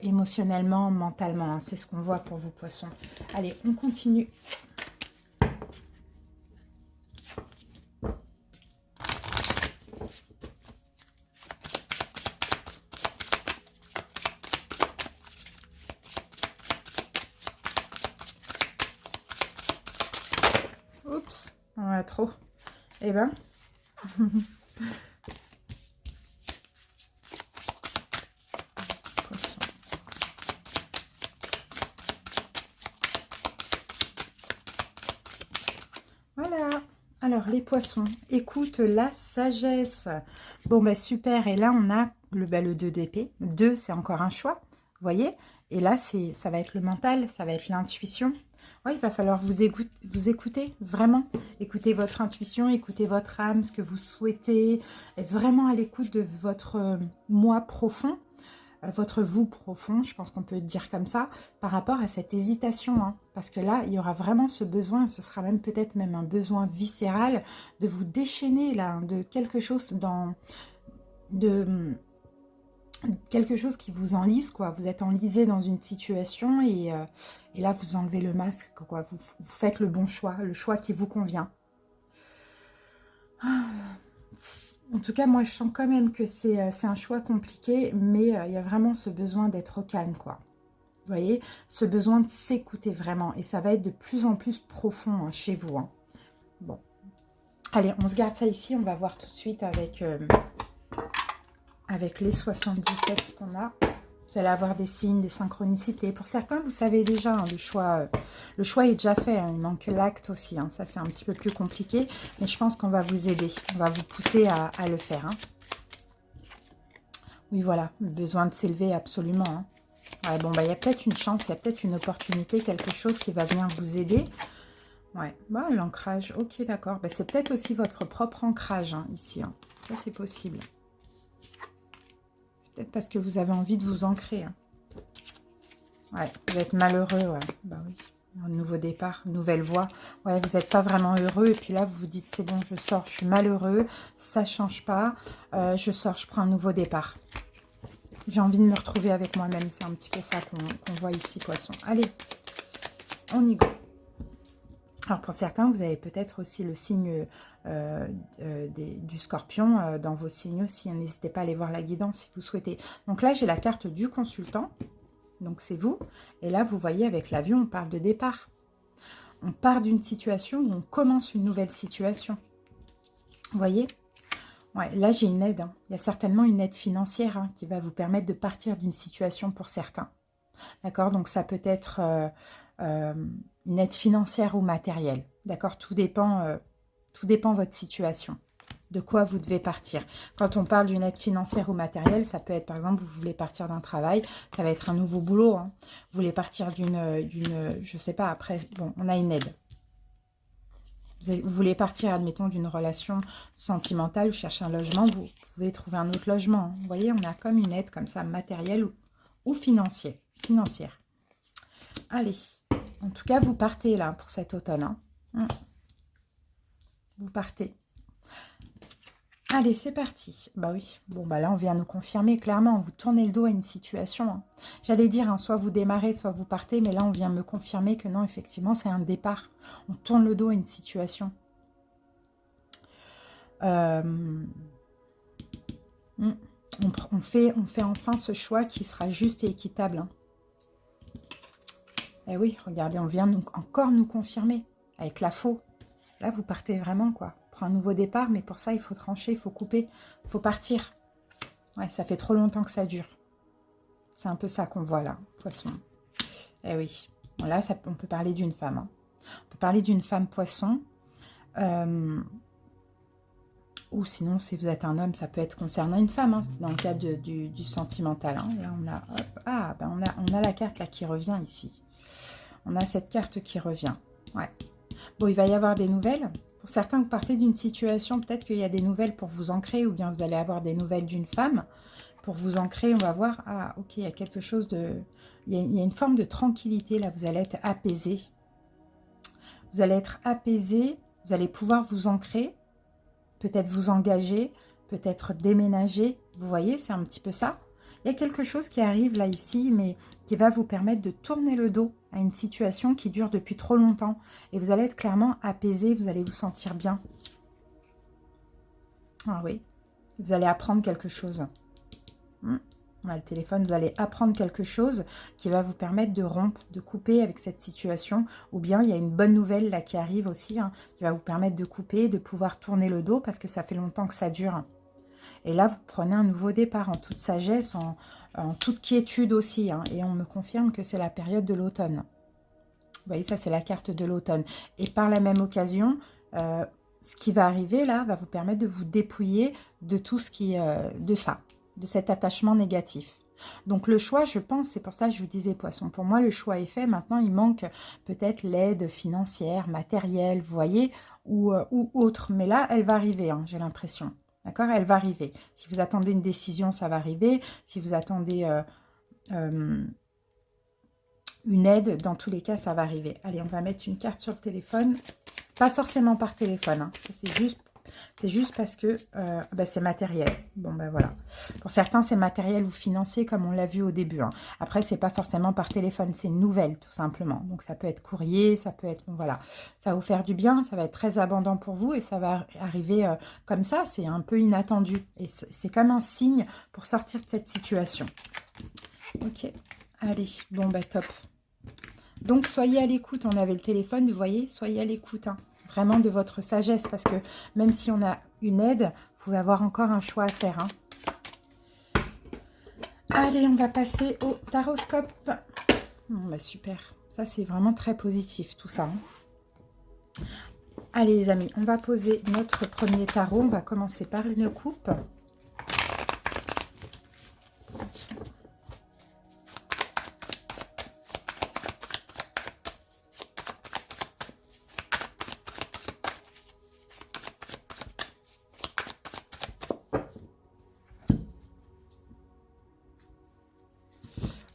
émotionnellement, mentalement. Hein. C'est ce qu'on voit pour vous, poissons. Allez, on continue. Oups. a trop. Eh ben... Voilà. Alors, les poissons, écoute la sagesse. Bon, bah super. Et là, on a le 2 d'épée. 2, c'est encore un choix. Vous voyez? Et là, ça va être le mental, ça va être l'intuition. Ouais, il va falloir vous écouter, vraiment. Écoutez votre intuition, écoutez votre âme, ce que vous souhaitez. Être vraiment à l'écoute de votre moi profond. Votre vous profond, je pense qu'on peut dire comme ça, par rapport à cette hésitation. Hein, parce que là, il y aura vraiment ce besoin, ce sera même peut-être même un besoin viscéral de vous déchaîner là, de quelque chose quelque chose qui vous enlise, quoi. Vous êtes enlisé dans une situation et là, vous enlevez le masque, quoi. Vous faites le bon choix, le choix qui vous convient. En tout cas, moi, je sens quand même que c'est un choix compliqué, mais il y a vraiment ce besoin d'être au calme, quoi. Vous voyez, ce besoin de s'écouter vraiment. Et ça va être de plus en plus profond hein, chez vous. Hein. Bon. Allez, on se garde ça ici. On va voir tout de suite avec les 77 ce qu'on a. Vous allez avoir des signes, des synchronicités. Pour certains, vous savez déjà, hein, le choix est déjà fait. Hein, il manque l'acte aussi. Hein, ça, c'est un petit peu plus compliqué. Mais je pense qu'on va vous aider. On va vous pousser à le faire. Hein. Oui, voilà. Le besoin de s'élever, absolument. Hein. Ouais, bon, bah, il y a peut-être une chance, il y a peut-être une opportunité, quelque chose qui va venir vous aider. Ouais, bah, l'ancrage. Ok, d'accord. Bah, c'est peut-être aussi votre propre ancrage, hein, ici. Hein. Ça, c'est possible. Peut-être parce que vous avez envie de vous ancrer. Hein. Ouais, vous êtes malheureux, ouais. Bah oui, un nouveau départ, nouvelle voie. Ouais, vous n'êtes pas vraiment heureux. Et puis là, vous vous dites, c'est bon, je sors, je suis malheureux. Ça ne change pas. Je sors, je prends un nouveau départ. J'ai envie de me retrouver avec moi-même. C'est un petit peu ça qu'on voit ici, poisson. Allez, on y go. Alors, pour certains, vous avez peut-être aussi le signe du scorpion dans vos signes aussi. N'hésitez pas à aller voir la guidance si vous souhaitez. Donc là, j'ai la carte du consultant. Donc, c'est vous. Et là, vous voyez, avec l'avion, on parle de départ. On part d'une situation où on commence une nouvelle situation. Vous voyez? Ouais, là, j'ai une aide. Hein. Il y a certainement une aide financière hein, qui va vous permettre de partir d'une situation pour certains. D'accord? Donc, ça peut être... une aide financière ou matérielle. D'accord, tout dépend de votre situation, de quoi vous devez partir. Quand on parle d'une aide financière ou matérielle, ça peut être par exemple, vous voulez partir d'un travail, ça va être un nouveau boulot. Hein. Vous voulez partir je sais pas, après, bon, on a une aide. Vous voulez partir, admettons, d'une relation sentimentale, vous cherchez un logement, vous pouvez trouver un autre logement. Vous voyez, on a comme une aide comme ça, matérielle ou financière. Allez. En tout cas, vous partez là pour cet automne. Hein. Vous partez. Allez, c'est parti. Bah oui. Bon, bah là, on vient nous confirmer clairement. Vous tournez le dos à une situation. Hein. J'allais dire, hein, soit vous démarrez, soit vous partez. Mais là, on vient me confirmer que non, effectivement, c'est un départ. On tourne le dos à une situation. On fait enfin ce choix qui sera juste et équitable. Hein. Eh oui, regardez, on vient encore nous confirmer avec la faux. Là, vous partez vraiment, quoi. Pour un nouveau départ, mais pour ça, il faut trancher, il faut couper, il faut partir. Ouais, ça fait trop longtemps que ça dure. C'est un peu ça qu'on voit là, poisson. Eh oui. Bon, là, on peut parler d'une femme. Hein. On peut parler d'une femme poisson. Ou sinon, si vous êtes un homme, ça peut être concernant une femme. Hein. C'est dans le cadre du sentimental. Hein. Là, on a, hop, ben on a la carte là qui revient ici. On a cette carte qui revient. Ouais. Bon, il va y avoir des nouvelles. Pour certains, vous partez d'une situation, peut-être qu'il y a des nouvelles pour vous ancrer, ou bien vous allez avoir des nouvelles d'une femme. Pour vous ancrer, on va voir, ah, ok, il y a quelque chose de... Il y a une forme de tranquillité, là, vous allez être apaisé. Vous allez être apaisé, vous allez pouvoir vous ancrer, peut-être vous engager, peut-être déménager. Vous voyez, c'est un petit peu ça. Il y a quelque chose qui arrive là, ici, mais qui va vous permettre de tourner le dos à une situation qui dure depuis trop longtemps. Et vous allez être clairement apaisé, vous allez vous sentir bien. Ah oui, vous allez apprendre quelque chose. Le téléphone, vous allez apprendre quelque chose qui va vous permettre de rompre, de couper avec cette situation. Ou bien, il y a une bonne nouvelle là qui arrive aussi, hein, qui va vous permettre de couper, de pouvoir tourner le dos parce que ça fait longtemps que ça dure. Et là, vous prenez un nouveau départ en toute sagesse, en toute quiétude aussi. Hein, et on me confirme que c'est la période de l'automne. Vous voyez, ça, c'est la carte de l'automne. Et par la même occasion, ce qui va arriver là va vous permettre de vous dépouiller de tout ce qui de ça, de cet attachement négatif. Donc le choix, je pense, c'est pour ça que je vous disais poisson. Pour moi, le choix est fait. Maintenant, il manque peut-être l'aide financière, matérielle, vous voyez, ou autre. Mais là, elle va arriver, hein, j'ai l'impression. D'accord? Elle va arriver. Si vous attendez une décision, ça va arriver. Si vous attendez une aide, dans tous les cas, ça va arriver. Allez, on va mettre une carte sur le téléphone. Pas forcément par téléphone, hein. C'est juste parce que c'est matériel. Bon, ben voilà. Pour certains, c'est matériel ou financier, comme on l'a vu au début. Hein. Après, c'est pas forcément par téléphone, c'est une nouvelle, tout simplement. Donc, ça peut être courrier, ça peut être... Bon, voilà. Ça va vous faire du bien, ça va être très abondant pour vous et ça va arriver comme ça. C'est un peu inattendu. Et c'est comme un signe pour sortir de cette situation. Ok. Allez, bon, bah top. Donc, soyez à l'écoute. On avait le téléphone, vous voyez, soyez à l'écoute, hein, vraiment de votre sagesse, parce que même si on a une aide, vous pouvez avoir encore un choix à faire. Hein. Allez, on va passer au taroscope. Bon, bah, super. Ça, c'est vraiment très positif, tout ça. Hein. Allez, les amis, on va poser notre premier tarot. On va commencer par une coupe.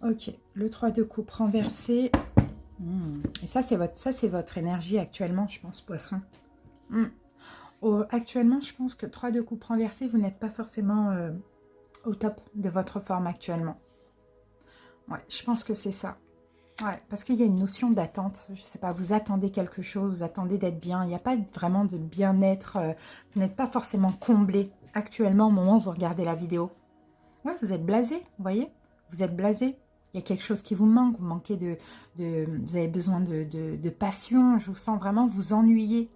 Ok, le 3 de coupe renversé. Et ça, c'est votre énergie actuellement, je pense, poisson. Actuellement, je pense que 3 de coupe renversé, vous n'êtes pas forcément au top de votre forme actuellement. Ouais, je pense que c'est ça. Ouais, parce qu'il y a une notion d'attente. Je ne sais pas, vous attendez quelque chose, vous attendez d'être bien. Il n'y a pas vraiment de bien-être. Vous n'êtes pas forcément comblé actuellement au moment où vous regardez la vidéo. Ouais, vous êtes blasé, vous voyez? Vous êtes blasé. Il y a quelque chose qui vous manque. Vous manquez vous avez besoin de passion. Je vous sens vraiment vous ennuyer.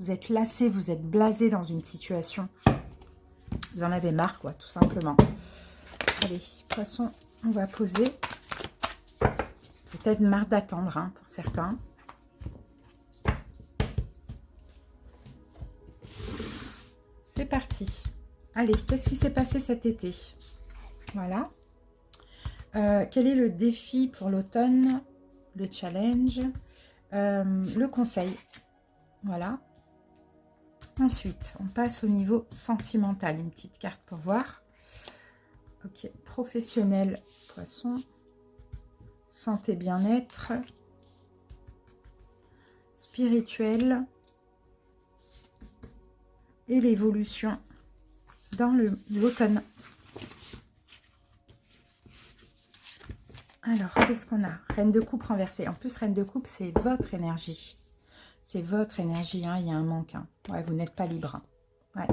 Vous êtes lassé, vous êtes blasé dans une situation. Vous en avez marre, quoi, tout simplement. Allez, poisson, on va poser. Peut-être marre d'attendre, hein, pour certains. C'est parti. Allez, qu'est-ce qui s'est passé cet été? Voilà. Quel est le défi pour l'automne? Le challenge. Le conseil. Voilà. Ensuite, on passe au niveau sentimental. Une petite carte pour voir. Ok. Professionnel, poisson. Santé, bien-être. Spirituel. Et l'évolution dans l'automne. Alors, qu'est-ce qu'on a? Reine de coupe renversée. En plus, reine de coupe, c'est votre énergie. C'est votre énergie, hein. Il y a un manque. Hein. Ouais, vous n'êtes pas libre. Hein. Ouais.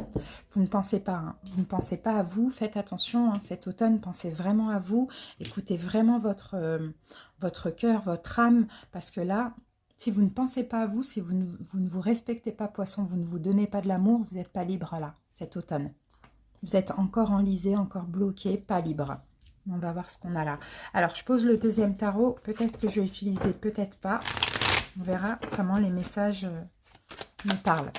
Vous ne pensez pas. Hein. Vous ne pensez pas à vous. Faites attention. Hein. Cet automne, pensez vraiment à vous. Écoutez vraiment votre cœur, votre âme. Parce que là, si vous ne pensez pas à vous, si vous ne vous respectez pas, poisson, vous ne vous donnez pas de l'amour, vous n'êtes pas libre là, cet automne. Vous êtes encore enlisé, encore bloqué, pas libre. On va voir ce qu'on a là. Alors, je pose le deuxième tarot. Peut-être que je vais utiliser, peut-être pas. On verra comment les messages nous parlent.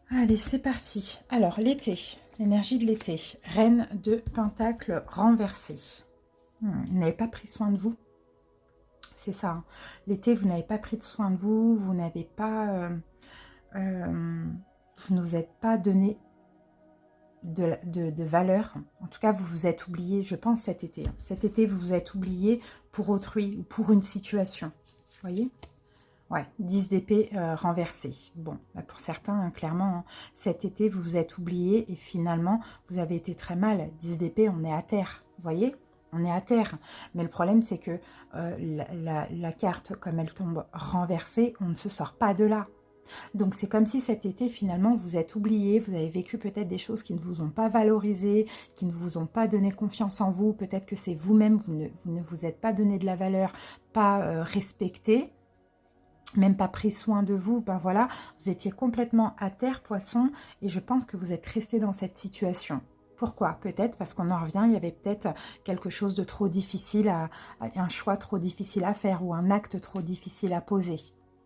Allez, c'est parti. Alors, l'été, l'énergie de l'été. Reine de Pentacle renversée. Vous n'avez pas pris soin de vous. C'est ça. Hein. L'été, vous n'avez pas pris soin de vous. Vous n'avez pas... vous ne vous êtes pas donné de valeur. En tout cas, vous vous êtes oublié, je pense, cet été. Cet été, vous vous êtes oublié pour autrui ou pour une situation. Vous voyez? Ouais, 10 d'épée renversée. Bon, bah pour certains, hein, clairement, hein, cet été, vous vous êtes oublié et finalement, vous avez été très mal. 10 d'épée, on est à terre. Vous voyez? On est à terre. Mais le problème, c'est que la carte, comme elle tombe renversée, on ne se sort pas de là. Donc, c'est comme si cet été, finalement, vous êtes oublié, vous avez vécu peut-être des choses qui ne vous ont pas valorisé, qui ne vous ont pas donné confiance en vous. Peut-être que c'est vous-même, vous ne vous êtes pas donné de la valeur, pas respecté, même pas pris soin de vous. Ben voilà, vous étiez complètement à terre, poisson, et je pense que vous êtes resté dans cette situation. Pourquoi? Peut-être parce qu'on en revient, il y avait peut-être quelque chose de trop difficile, un choix trop difficile à faire ou un acte trop difficile à poser.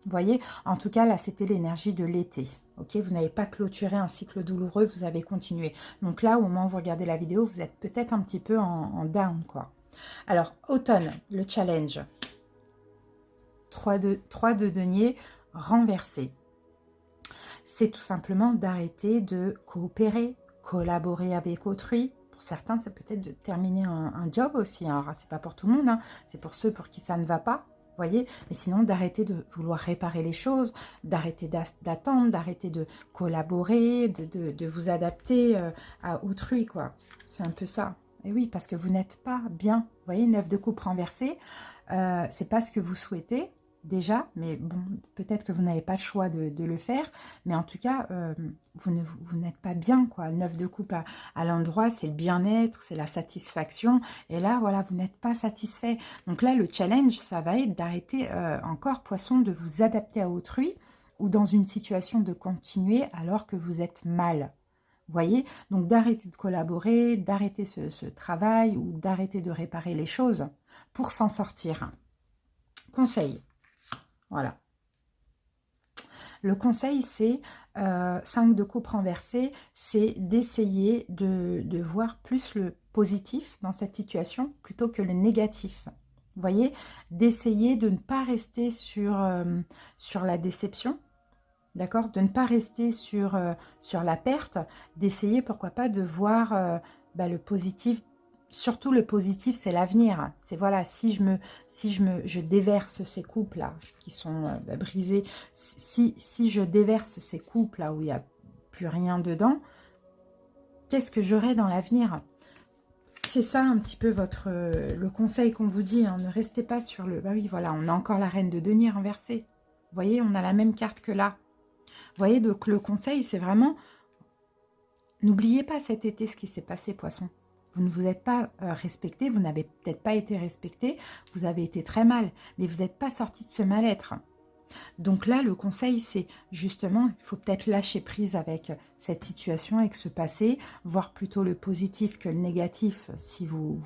Vous voyez, en tout cas, là, c'était l'énergie de l'été. Ok, vous n'avez pas clôturé un cycle douloureux, vous avez continué. Donc là, au moment où vous regardez la vidéo, vous êtes peut-être un petit peu en down, quoi. Alors, automne, le challenge. 3 de denier renversé. C'est tout simplement d'arrêter de coopérer, collaborer avec autrui. Pour certains, ça peut être de terminer un job aussi. Alors, c'est pas pour tout le monde, hein. C'est pour ceux pour qui ça ne va pas. Voyez, mais sinon d'arrêter de vouloir réparer les choses, d'arrêter d'attendre, d'arrêter de collaborer, de vous adapter à autrui, quoi. C'est un peu ça. Et oui, parce que vous n'êtes pas bien. Vous voyez, 9 de coupe renversé, c'est pas ce que vous souhaitez déjà, mais bon, peut-être que vous n'avez pas le choix de le faire, mais en tout cas, vous n'êtes pas bien, quoi. Le 9 de coupe à l'endroit, c'est le bien-être, c'est la satisfaction, et là, voilà, vous n'êtes pas satisfait. Donc là, le challenge, ça va être d'arrêter encore, poisson, de vous adapter à autrui, ou dans une situation de continuer alors que vous êtes mal. Vous voyez, donc d'arrêter de collaborer, d'arrêter ce travail, ou d'arrêter de réparer les choses pour s'en sortir. Conseil. Voilà. Le conseil, c'est 5 de coupe renversée, c'est d'essayer de voir plus le positif dans cette situation plutôt que le négatif. Vous voyez, d'essayer de ne pas rester sur la déception, d'accord? De ne pas rester sur la perte, d'essayer, pourquoi pas, de voir le positif. Surtout le positif, c'est l'avenir. C'est voilà, si je déverse ces couples-là qui sont brisés, si je déverse ces couples-là où il n'y a plus rien dedans, qu'est-ce que j'aurai dans l'avenir? C'est ça un petit peu le conseil qu'on vous dit. Hein. Ne restez pas sur le... Bah oui, voilà, on a encore la reine de denier renversée. Vous voyez, on a la même carte que là. Vous voyez, donc le conseil, c'est vraiment... N'oubliez pas cet été ce qui s'est passé, poisson. Vous ne vous êtes pas respecté, vous n'avez peut-être pas été respecté, vous avez été très mal, mais vous n'êtes pas sorti de ce mal-être. Donc là, le conseil, c'est justement, il faut peut-être lâcher prise avec cette situation, avec ce passé, voir plutôt le positif que le négatif si vous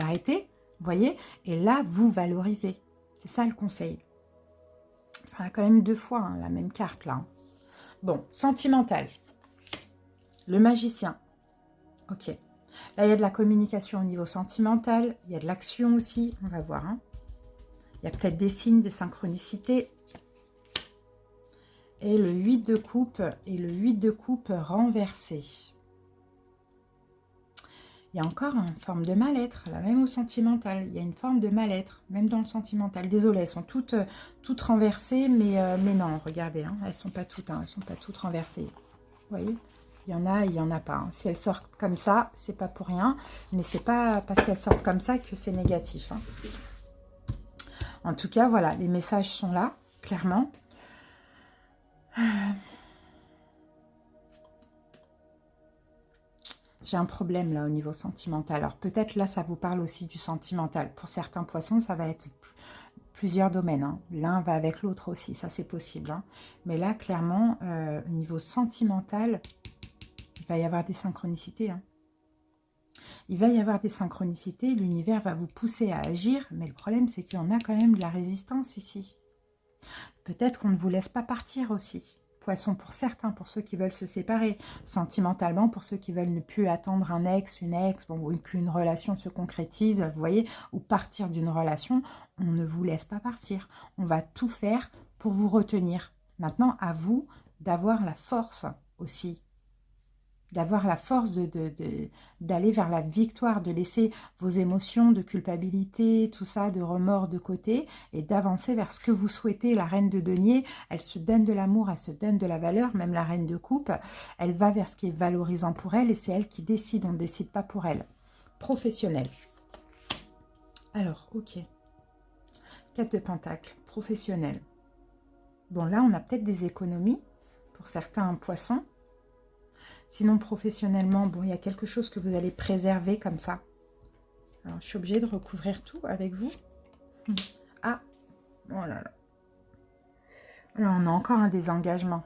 arrêtez, vous voyez, et là, vous valorisez. C'est ça le conseil. Ça a quand même 2 fois hein, la même carte là. Bon, sentimental. Le magicien. Ok. Là, il y a de la communication au niveau sentimental. Il y a de l'action aussi. On va voir. Hein. Il y a peut-être des signes, des synchronicités. Et le 8 de coupe. Et le 8 de coupe renversé. Il y a encore une forme de mal-être. Là, même au sentimental. Il y a une forme de mal-être. Même dans le sentimental. Désolée, elles sont toutes renversées. Mais non, regardez. Hein, elles ne sont pas toutes. Hein, elles ne sont pas toutes renversées. Vous voyez ? Il y en a, il n'y en a pas. Hein. Si elles sortent comme ça, c'est pas pour rien. Mais c'est pas parce qu'elles sortent comme ça que c'est négatif. Hein. En tout cas, voilà, les messages sont là, clairement. J'ai un problème là au niveau sentimental. Alors peut-être là, ça vous parle aussi du sentimental. Pour certains poissons, ça va être plusieurs domaines. Hein. L'un va avec l'autre aussi, ça c'est possible. Hein. Mais là, clairement, au niveau sentimental... il va y avoir des synchronicités. Hein. Il va y avoir des synchronicités. L'univers va vous pousser à agir. Mais le problème, c'est qu'il y en a quand même de la résistance ici. Peut-être qu'on ne vous laisse pas partir aussi. Poisson pour certains, pour ceux qui veulent se séparer. Sentimentalement, pour ceux qui veulent ne plus attendre un ex, une ex, bon, ou qu'une relation se concrétise, vous voyez, ou partir d'une relation, on ne vous laisse pas partir. On va tout faire pour vous retenir. Maintenant, à vous d'avoir la force aussi. D'avoir la force d'aller vers la victoire, de laisser vos émotions de culpabilité, tout ça, de remords de côté, et d'avancer vers ce que vous souhaitez. La reine de denier, elle se donne de l'amour, elle se donne de la valeur, même la reine de coupe, elle va vers ce qui est valorisant pour elle, et c'est elle qui décide, on ne décide pas pour elle. Professionnel. Alors, ok. 4 de Pentacle, professionnel. Bon, là, on a peut-être des économies pour certains poissons. Sinon, professionnellement, bon, il y a quelque chose que vous allez préserver comme ça. Alors, je suis obligée de recouvrir tout avec vous. Ah, oh là là. Là, on a encore un désengagement.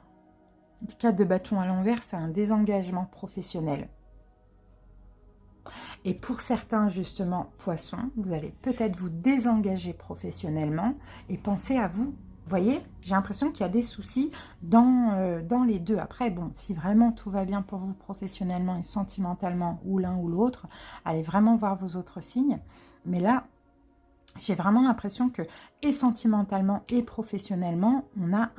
4 de bâton à l'envers, c'est un désengagement professionnel. Et pour certains, justement, poissons, vous allez peut-être vous désengager professionnellement et penser à vous. Vous voyez, j'ai l'impression qu'il y a des soucis dans les deux. Après, bon, si vraiment tout va bien pour vous professionnellement et sentimentalement, ou l'un ou l'autre, allez vraiment voir vos autres signes. Mais là, j'ai vraiment l'impression que, et sentimentalement et professionnellement, on a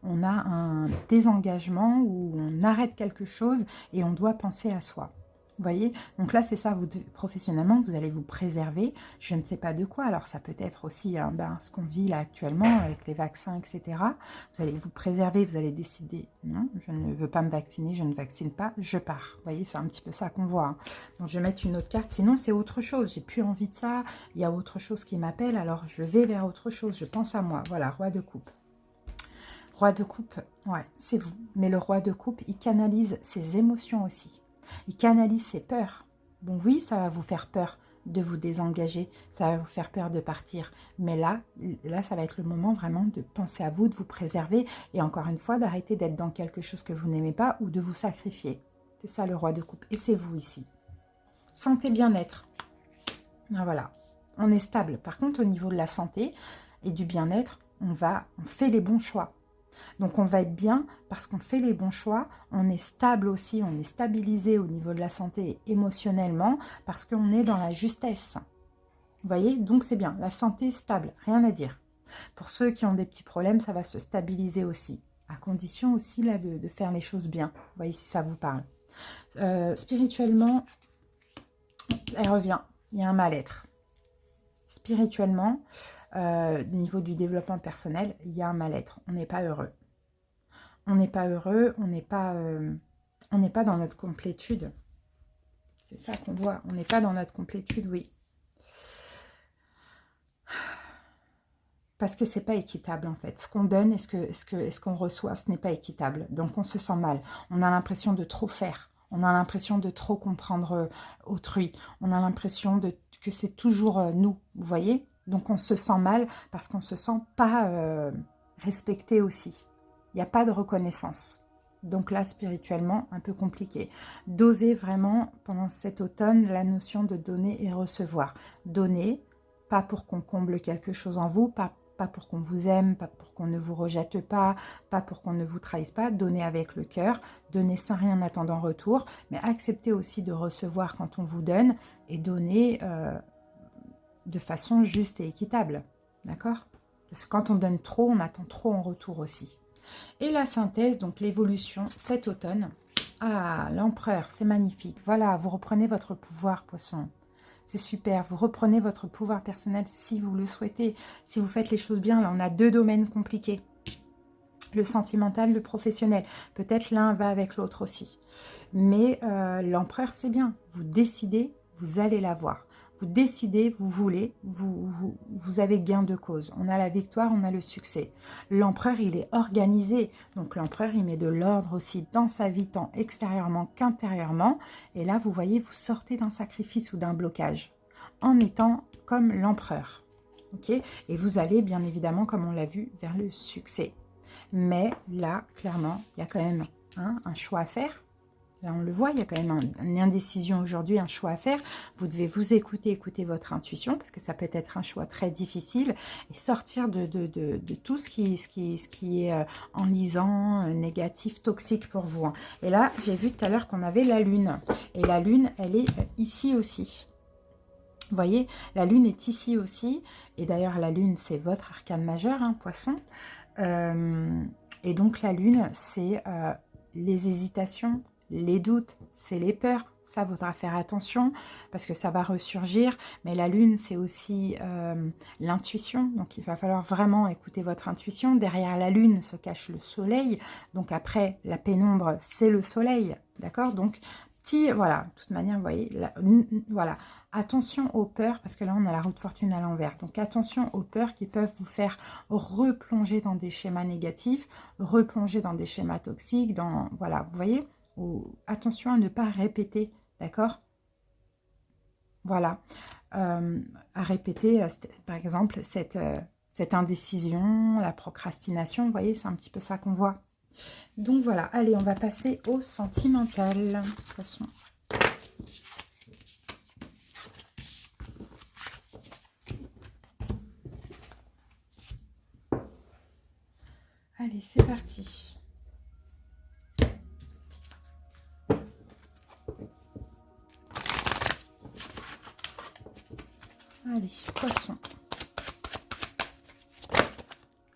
un désengagement où on arrête quelque chose et on doit penser à soi. Vous voyez, donc là c'est ça, vous professionnellement vous allez vous préserver, je ne sais pas de quoi, alors ça peut être aussi ce qu'on vit là actuellement avec les vaccins, etc. Vous allez vous préserver, vous allez décider, non, je ne veux pas me vacciner, je ne vaccine pas, je pars. Vous voyez, c'est un petit peu ça qu'on voit. Hein. Donc je vais mettre une autre carte, sinon c'est autre chose, j'ai plus envie de ça, il y a autre chose qui m'appelle, alors je vais vers autre chose, je pense à moi. Voilà, roi de coupe. Roi de coupe, ouais, c'est vous. Mais le roi de coupe, il canalise ses émotions aussi. Il canalise ses peurs. Bon, oui, ça va vous faire peur de vous désengager, ça va vous faire peur de partir. Mais là, ça va être le moment vraiment de penser à vous, de vous préserver et encore une fois, d'arrêter d'être dans quelque chose que vous n'aimez pas ou de vous sacrifier. C'est ça le roi de coupe. Et c'est vous ici. Santé, bien-être. Ah, voilà. On est stable. Par contre, au niveau de la santé et du bien-être, on fait les bons choix. Donc on va être bien parce qu'on fait les bons choix, on est stable aussi, on est stabilisé au niveau de la santé émotionnellement parce qu'on est dans la justesse. Vous voyez, donc c'est bien, la santé stable, rien à dire. Pour ceux qui ont des petits problèmes, ça va se stabiliser aussi, à condition aussi là de faire les choses bien. Vous voyez si ça vous parle. Spirituellement, elle revient, il y a un mal-être. Spirituellement, au niveau du développement personnel, il y a un mal-être. On n'est pas heureux. On n'est pas heureux, on n'est pas dans notre complétude. C'est ça qu'on voit. On n'est pas dans notre complétude, oui. Parce que c'est pas équitable en fait. Ce qu'on donne et ce qu'on reçoit, ce n'est pas équitable. Donc on se sent mal. On a l'impression de trop faire. On a l'impression de trop comprendre autrui. On a l'impression que c'est toujours nous, vous voyez. Donc on se sent mal parce qu'on ne se sent pas respecté aussi. Il n'y a pas de reconnaissance. Donc là, spirituellement, un peu compliqué. Doser vraiment, pendant cet automne, la notion de donner et recevoir. Donner, pas pour qu'on comble quelque chose en vous, pas pour qu'on vous aime, pas pour qu'on ne vous rejette pas pour qu'on ne vous trahisse pas. Donner avec le cœur, donner sans rien attendre en retour, mais accepter aussi de recevoir quand on vous donne et donner de façon juste et équitable. D'accord ? Parce que quand on donne trop, on attend trop en retour aussi. Et la synthèse, donc l'évolution cet automne. Ah, l'empereur, c'est magnifique. Voilà, vous reprenez votre pouvoir, poisson. C'est super, vous reprenez votre pouvoir personnel si vous le souhaitez. Si vous faites les choses bien, là on a 2 domaines compliqués. Le sentimental, le professionnel. Peut-être l'un va avec l'autre aussi. Mais l'empereur, c'est bien. Vous décidez, vous allez l'avoir. Vous décidez, vous voulez, vous avez gain de cause. On a la victoire, on a le succès. L'empereur, il est organisé. Donc l'empereur, il met de l'ordre aussi dans sa vie, tant extérieurement qu'intérieurement. Et là, vous voyez, vous sortez d'un sacrifice ou d'un blocage en étant comme l'empereur. Okay ? Et vous allez, bien évidemment, comme on l'a vu, vers le succès. Mais là, clairement, il y a quand même un choix à faire. Là, on le voit, il y a quand même une indécision aujourd'hui, un choix à faire. Vous devez vous écouter votre intuition, parce que ça peut être un choix très difficile, et sortir de tout ce qui est enlisant, négatif, toxique pour vous. Et là, j'ai vu tout à l'heure qu'on avait la Lune. Et la Lune, elle est ici aussi. Vous voyez, la Lune est ici aussi. Et d'ailleurs, la Lune, c'est votre arcane majeur, Poisson. Et donc, la Lune, c'est les hésitations, les doutes, c'est les peurs. Ça, faudra faire attention parce que ça va ressurgir. Mais la Lune, c'est aussi l'intuition. Donc, il va falloir vraiment écouter votre intuition. Derrière la Lune se cache le Soleil. Donc, après, la pénombre, c'est le Soleil. D'accord? Donc, voilà, de toute manière, vous voyez, voilà. Attention aux peurs, parce que là, on a la roue de fortune à l'envers. Donc, attention aux peurs qui peuvent vous faire replonger dans des schémas négatifs, replonger dans des schémas toxiques, dans, voilà, vous voyez, attention à ne pas répéter, d'accord? Voilà, à répéter, par exemple, cette indécision, la procrastination, vous voyez, c'est un petit peu ça qu'on voit. Donc voilà, allez, on va passer au sentimental. De toute façon. Allez, c'est parti. Allez, poisson.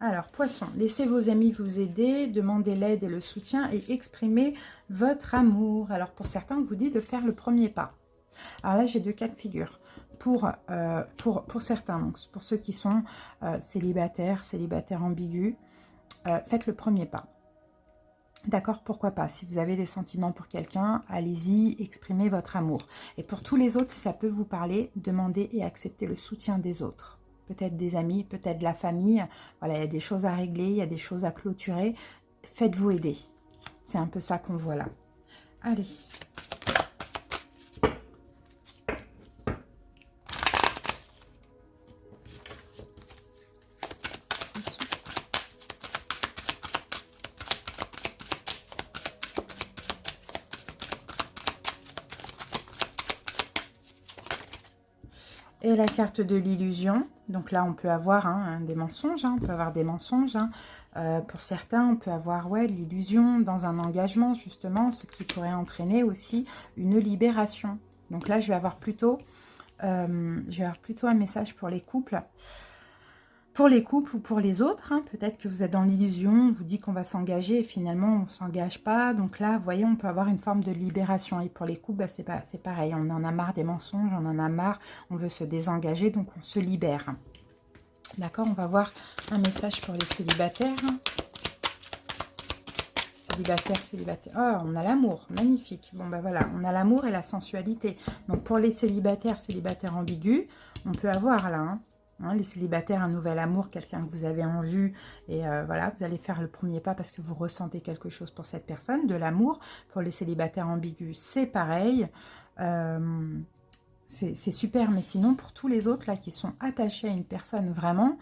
Alors, poisson, laissez vos amis vous aider, demandez l'aide et le soutien et exprimez votre amour. Alors, pour certains, on vous dit de faire le premier pas. Alors là, j'ai deux cas de figure. Pour certains, donc pour ceux qui sont célibataires ambigus, faites le premier pas. D'accord, pourquoi pas? Si vous avez des sentiments pour quelqu'un, allez-y, exprimez votre amour. Et pour tous les autres, si ça peut vous parler, demandez et acceptez le soutien des autres. Peut-être des amis, peut-être de la famille. Voilà, il y a des choses à régler, il y a des choses à clôturer. Faites-vous aider. C'est un peu ça qu'on voit là. Allez. Et la carte de l'illusion. Donc là, on peut avoir des mensonges. On peut avoir des mensonges. Pour certains, on peut avoir l'illusion dans un engagement, justement, ce qui pourrait entraîner aussi une libération. Donc là, je vais avoir plutôt un message pour les couples. Pour les couples ou pour les autres, peut-être que vous êtes dans l'illusion, on vous dit qu'on va s'engager et finalement on ne s'engage pas. Donc là, vous voyez, on peut avoir une forme de libération. Et pour les couples, c'est pareil, on en a marre des mensonges, on en a marre, on veut se désengager, donc on se libère. D'accord, on va voir un message pour les célibataires. Célibataire. Oh, on a l'amour, magnifique. Bon, ben voilà, on a l'amour et la sensualité. Donc pour les célibataires ambigus, on peut avoir là, les célibataires, un nouvel amour, quelqu'un que vous avez en vue. Et voilà, vous allez faire le premier pas parce que vous ressentez quelque chose pour cette personne, de l'amour. Pour les célibataires ambigus, c'est pareil. C'est super, mais sinon, pour tous les autres là qui sont attachés à une personne vraiment,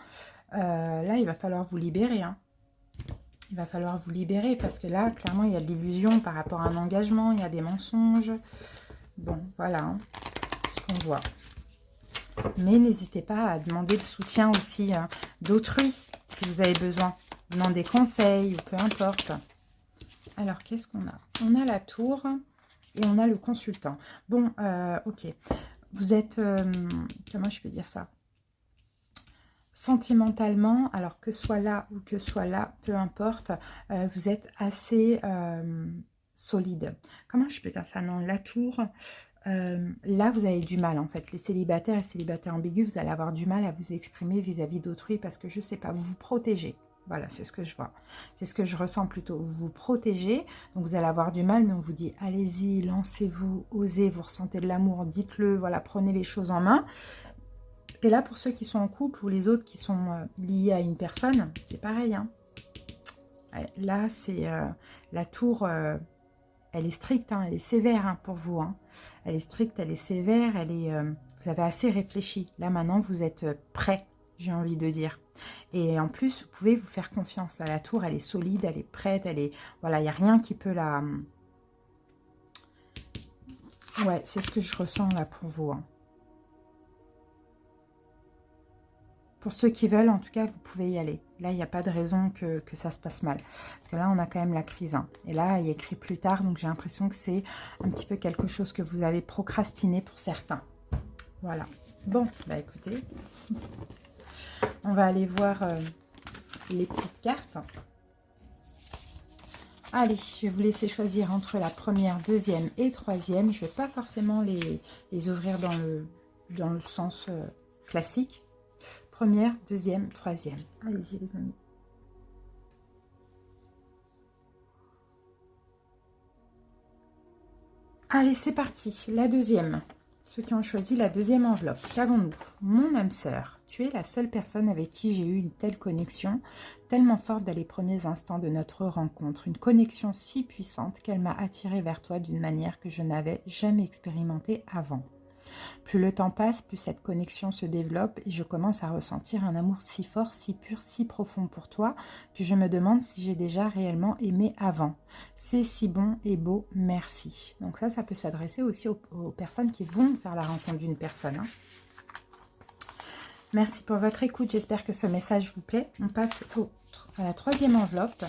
là, il va falloir vous libérer. Il va falloir vous libérer parce que là, clairement, il y a de l'illusion par rapport à un engagement, il y a des mensonges. Bon, voilà ce qu'on voit. Mais n'hésitez pas à demander le soutien aussi d'autrui si vous avez besoin. Demandez conseil ou peu importe. Alors, qu'est-ce qu'on a? On a la tour et on a le consultant. Bon, ok. Vous êtes... comment je peux dire ça? Sentimentalement, alors que soit là ou que soit là, peu importe, vous êtes assez solide. Comment je peux dire ça? Non, la tour... là, vous avez du mal, en fait. Les célibataires et célibataires ambigus, vous allez avoir du mal à vous exprimer vis-à-vis d'autrui parce que, je sais pas, vous vous protégez. Voilà, c'est ce que je vois. C'est ce que je ressens plutôt. Vous vous protégez, donc vous allez avoir du mal, mais on vous dit, allez-y, lancez-vous, osez, vous ressentez de l'amour, dites-le, voilà, prenez les choses en main. Et là, pour ceux qui sont en couple ou les autres qui sont liés à une personne, c'est pareil. Là, c'est la tour... elle est stricte, elle est sévère pour vous. Elle est stricte, elle est sévère, vous avez assez réfléchi. Là, maintenant, vous êtes prêt, j'ai envie de dire. Et en plus, vous pouvez vous faire confiance. Là, la tour, elle est solide, elle est prête, voilà, il n'y a rien qui peut la... Ouais, c'est ce que je ressens là pour vous. Pour ceux qui veulent, en tout cas, vous pouvez y aller. Là, il n'y a pas de raison que ça se passe mal. Parce que là, on a quand même la crise. Et là, il y a écrit plus tard. Donc, j'ai l'impression que c'est un petit peu quelque chose que vous avez procrastiné pour certains. Voilà. Bon, bah écoutez. On va aller voir les petites cartes. Allez, je vais vous laisser choisir entre la première, deuxième et troisième. Je ne vais pas forcément les ouvrir dans le sens classique. Première, deuxième, troisième. Allez-y les amis. Allez, c'est parti. La deuxième. Ceux qui ont choisi la deuxième enveloppe, qu'avons-nous? Mon âme sœur, tu es la seule personne avec qui j'ai eu une telle connexion, tellement forte dans les premiers instants de notre rencontre. Une connexion si puissante qu'elle m'a attirée vers toi d'une manière que je n'avais jamais expérimentée avant. Plus le temps passe, plus cette connexion se développe et je commence à ressentir un amour si fort, si pur, si profond pour toi que je me demande si j'ai déjà réellement aimé avant. C'est si bon et beau, merci. Donc ça peut s'adresser aussi aux personnes qui vont faire la rencontre d'une personne. Hein. Merci pour votre écoute, j'espère que ce message vous plaît. On passe à la troisième enveloppe.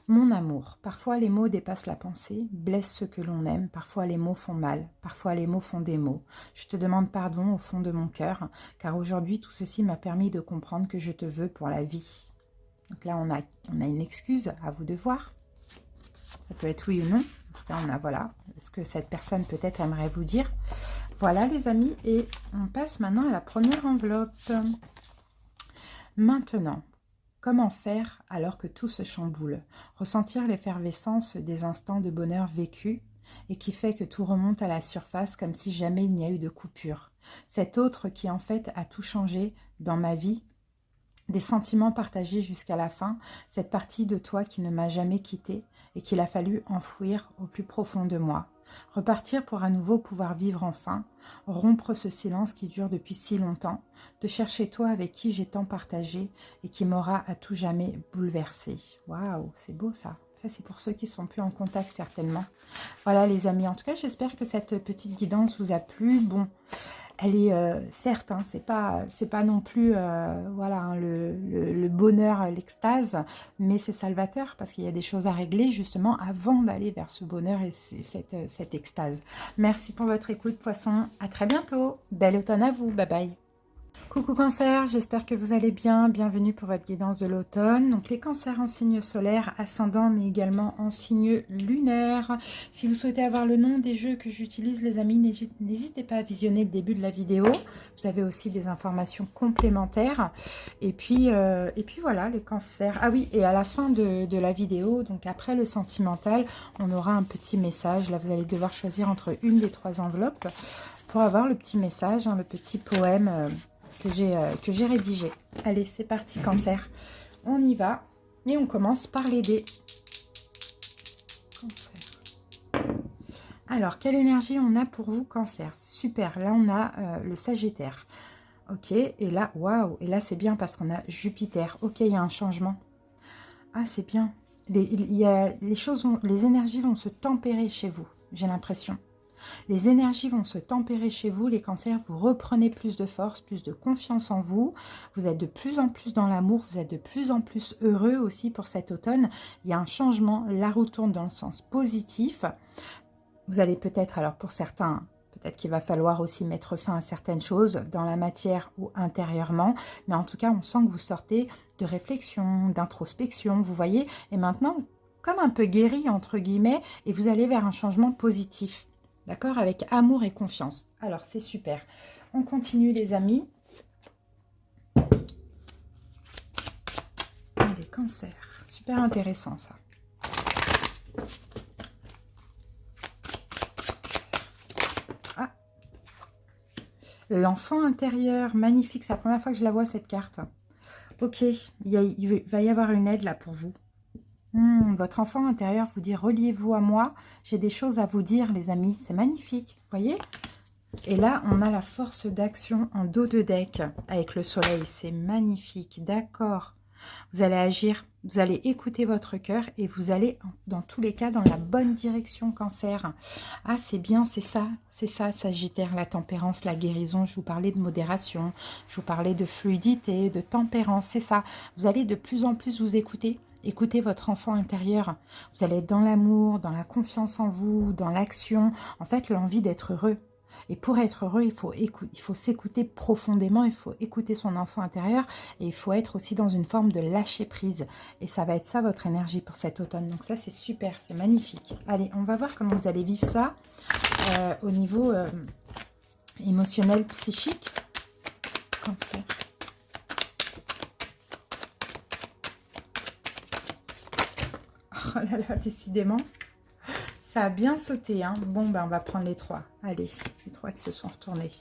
Mon amour, parfois les mots dépassent la pensée, blessent ceux que l'on aime, parfois les mots font mal, parfois les mots font des mots. Je te demande pardon au fond de mon cœur, car aujourd'hui tout ceci m'a permis de comprendre que je te veux pour la vie. Donc là on a une excuse, à vous de voir. Ça peut être oui ou non. En tout cas on a voilà, ce que cette personne peut-être aimerait vous dire. Voilà les amis, et on passe maintenant à la première enveloppe. Maintenant, comment faire alors que tout se chamboule? Ressentir l'effervescence des instants de bonheur vécus et qui fait que tout remonte à la surface comme si jamais il n'y a eu de coupure. Cet autre qui en fait a tout changé dans ma vie, des sentiments partagés jusqu'à la fin, cette partie de toi qui ne m'a jamais quittée et qu'il a fallu enfouir au plus profond de moi. Repartir pour à nouveau pouvoir vivre enfin, rompre ce silence qui dure depuis si longtemps, te chercher toi avec qui j'ai tant partagé et qui m'aura à tout jamais bouleversé. Waouh, c'est beau ça. Ça, c'est pour ceux qui ne sont plus en contact certainement. Voilà les amis, en tout cas, j'espère que cette petite guidance vous a plu. Bon, elle est certes, hein, c'est pas non plus voilà, hein, le bonheur, l'extase, mais c'est salvateur parce qu'il y a des choses à régler justement avant d'aller vers ce bonheur et cette extase. Merci pour votre écoute, poisson. À très bientôt. Bel automne à vous. Bye bye. Coucou Cancer, j'espère que vous allez bien. Bienvenue pour votre guidance de l'automne. Donc les cancers en signe solaire, ascendant, mais également en signe lunaire. Si vous souhaitez avoir le nom des jeux que j'utilise, les amis, n'hésitez pas à visionner le début de la vidéo. Vous avez aussi des informations complémentaires. Et puis voilà, les cancers. Ah oui, et à la fin de la vidéo, donc après le sentimental, on aura un petit message. Là, vous allez devoir choisir entre une des 3 enveloppes pour avoir le petit message, hein, le petit poème que j'ai rédigé. Allez, c'est parti Cancer. On y va et on commence par les dés. Cancer. Alors, quelle énergie on a pour vous Cancer? Super, là on a le Sagittaire. Ok, et là, waouh, et là c'est bien parce qu'on a Jupiter. Ok, il y a un changement. Ah, c'est bien. Les énergies vont se tempérer chez vous, j'ai l'impression. Les énergies vont se tempérer chez vous, les cancers, vous reprenez plus de force, plus de confiance en vous, vous êtes de plus en plus dans l'amour, vous êtes de plus en plus heureux aussi pour cet automne. Il y a un changement, la roue tourne dans le sens positif. Vous allez peut-être, alors pour certains, peut-être qu'il va falloir aussi mettre fin à certaines choses dans la matière ou intérieurement, mais en tout cas, on sent que vous sortez de réflexion, d'introspection, vous voyez, et maintenant, comme un peu guéri, entre guillemets, et vous allez vers un changement positif. D'accord? Avec amour et confiance. Alors, c'est super. On continue, les amis. Les cancers. Super intéressant, ça. Ah. L'enfant intérieur. Magnifique. C'est la première fois que je la vois, cette carte. Ok. Il va y avoir une aide, là, pour vous. Votre enfant intérieur vous dit « Reliez-vous à moi, j'ai des choses à vous dire, les amis. » C'est magnifique, voyez? Et là, on a la force d'action en dos de deck avec le soleil. C'est magnifique, d'accord. Vous allez agir, vous allez écouter votre cœur et vous allez, dans tous les cas, dans la bonne direction, Cancer. Ah, c'est bien, c'est ça, Sagittaire, la tempérance, la guérison. Je vous parlais de modération, je vous parlais de fluidité, de tempérance, c'est ça. Vous allez de plus en plus vous écouter. Écoutez votre enfant intérieur. Vous allez être dans l'amour, dans la confiance en vous, dans l'action. En fait, l'envie d'être heureux. Et pour être heureux, il faut s'écouter profondément, il faut écouter son enfant intérieur et il faut être aussi dans une forme de lâcher prise. Et ça va être ça votre énergie pour cet automne. Donc ça, c'est super, c'est magnifique. Allez, on va voir comment vous allez vivre ça au niveau émotionnel, psychique. Cancer. Oh là là, décidément, ça a bien sauté. Hein. Bon, ben, on va prendre les 3. Allez, les 3 qui se sont retournés.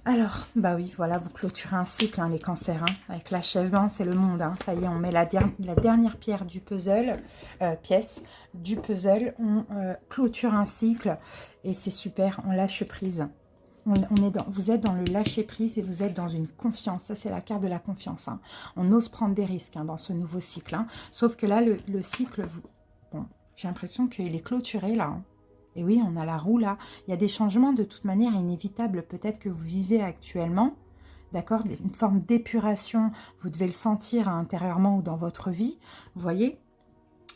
Alors, bah oui, voilà, vous clôturez un cycle, hein, les cancers. Hein, avec l'achèvement, c'est le monde. Hein. Ça y est, on met la dernière pierre du puzzle, pièce du puzzle. On clôture un cycle et c'est super, on lâche prise. Vous êtes dans le lâcher prise et vous êtes dans une confiance. Ça, c'est la carte de la confiance. Hein. On ose prendre des risques hein, dans ce nouveau cycle. Hein. Sauf que là, le cycle, bon, j'ai l'impression qu'il est clôturé là. Hein. Et oui, on a la roue là. Il y a des changements de toute manière inévitables peut-être que vous vivez actuellement. D'accord? Une forme d'épuration, vous devez le sentir intérieurement ou dans votre vie. Vous voyez?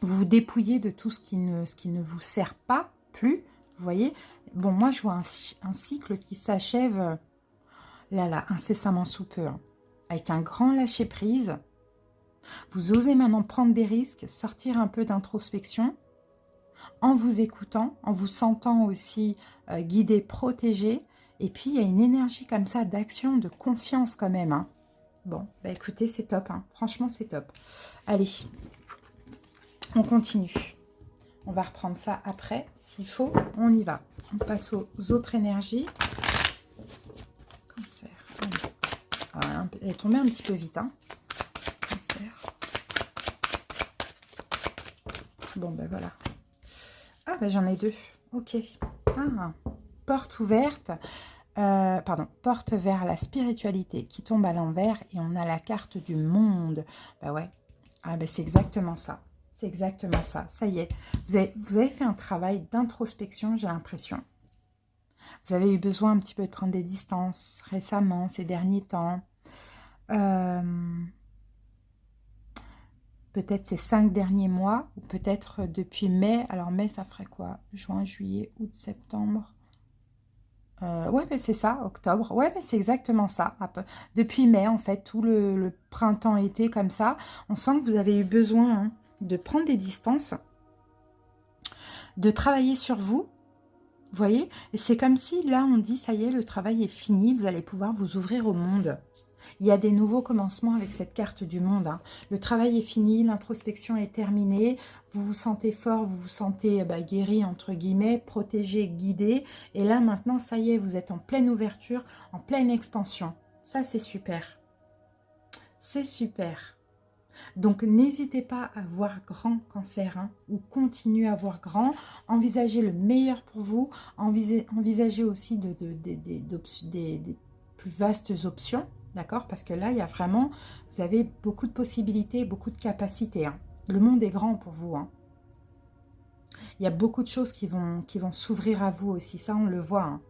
Vous vous dépouillez de tout ce qui ne vous sert pas plus. Vous voyez? Bon, moi, je vois un cycle qui s'achève là, incessamment sous peu. Hein, avec un grand lâcher-prise. Vous osez maintenant prendre des risques, sortir un peu d'introspection. En vous écoutant, en vous sentant aussi guidé, protégé. Et puis, il y a une énergie comme ça d'action, de confiance quand même. Hein. Bon, bah écoutez, c'est top. Hein. Franchement, c'est top. Allez, on continue. On va reprendre ça après. S'il faut, on y va. On passe aux autres énergies. Cancer. Ah, elle est tombée un petit peu vite. Hein. Cancer. Bon, ben voilà. Ah, ben j'en ai 2. Ok. Ah, porte ouverte. Pardon, porte vers la spiritualité qui tombe à l'envers et on a la carte du monde. Ben ouais. Ah, ben c'est exactement ça. C'est exactement ça. Ça y est. Vous avez fait un travail d'introspection, j'ai l'impression. Vous avez eu besoin un petit peu de prendre des distances récemment, ces derniers temps. Peut-être ces 5 derniers mois, ou peut-être depuis mai. Alors mai, ça ferait quoi? Juin, juillet, août, septembre. Ouais, mais c'est ça, octobre. Ouais, mais c'est exactement ça. Depuis mai, en fait, tout le printemps-été comme ça, on sent que vous avez eu besoin hein, de prendre des distances, de travailler sur vous. Vous voyez? Et c'est comme si, là, on dit, ça y est, le travail est fini, vous allez pouvoir vous ouvrir au monde. Il y a des nouveaux commencements avec cette carte du monde. Hein. Le travail est fini, l'introspection est terminée, vous vous sentez fort, vous vous sentez guéri, entre guillemets, protégé, guidé. Et là, maintenant, ça y est, vous êtes en pleine ouverture, en pleine expansion. Ça, c'est super. C'est super. Donc, n'hésitez pas à voir grand cancer, hein, ou continuez à voir grand. Envisagez le meilleur pour vous. Envisagez aussi des plus vastes options. D'accord? Parce que là, il y a vraiment, vous avez beaucoup de possibilités, beaucoup de capacités. Hein. Le monde est grand pour vous. Hein. Il y a beaucoup de choses qui vont s'ouvrir à vous aussi. Ça, on le voit. Hein.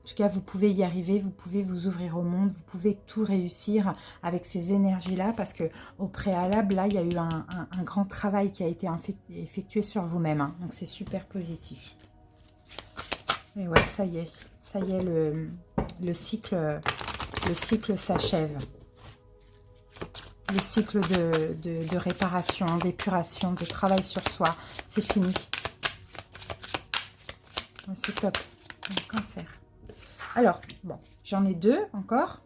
En tout cas, vous pouvez y arriver, vous pouvez vous ouvrir au monde, vous pouvez tout réussir avec ces énergies-là parce que au préalable, là, il y a eu un grand travail qui a été effectué sur vous-même. Hein. Donc, c'est super positif. Et ouais, ça y est, le cycle s'achève. Le cycle de réparation, d'épuration, de travail sur soi, c'est fini. C'est top. Le cancer. Alors, bon, j'en ai 2 encore.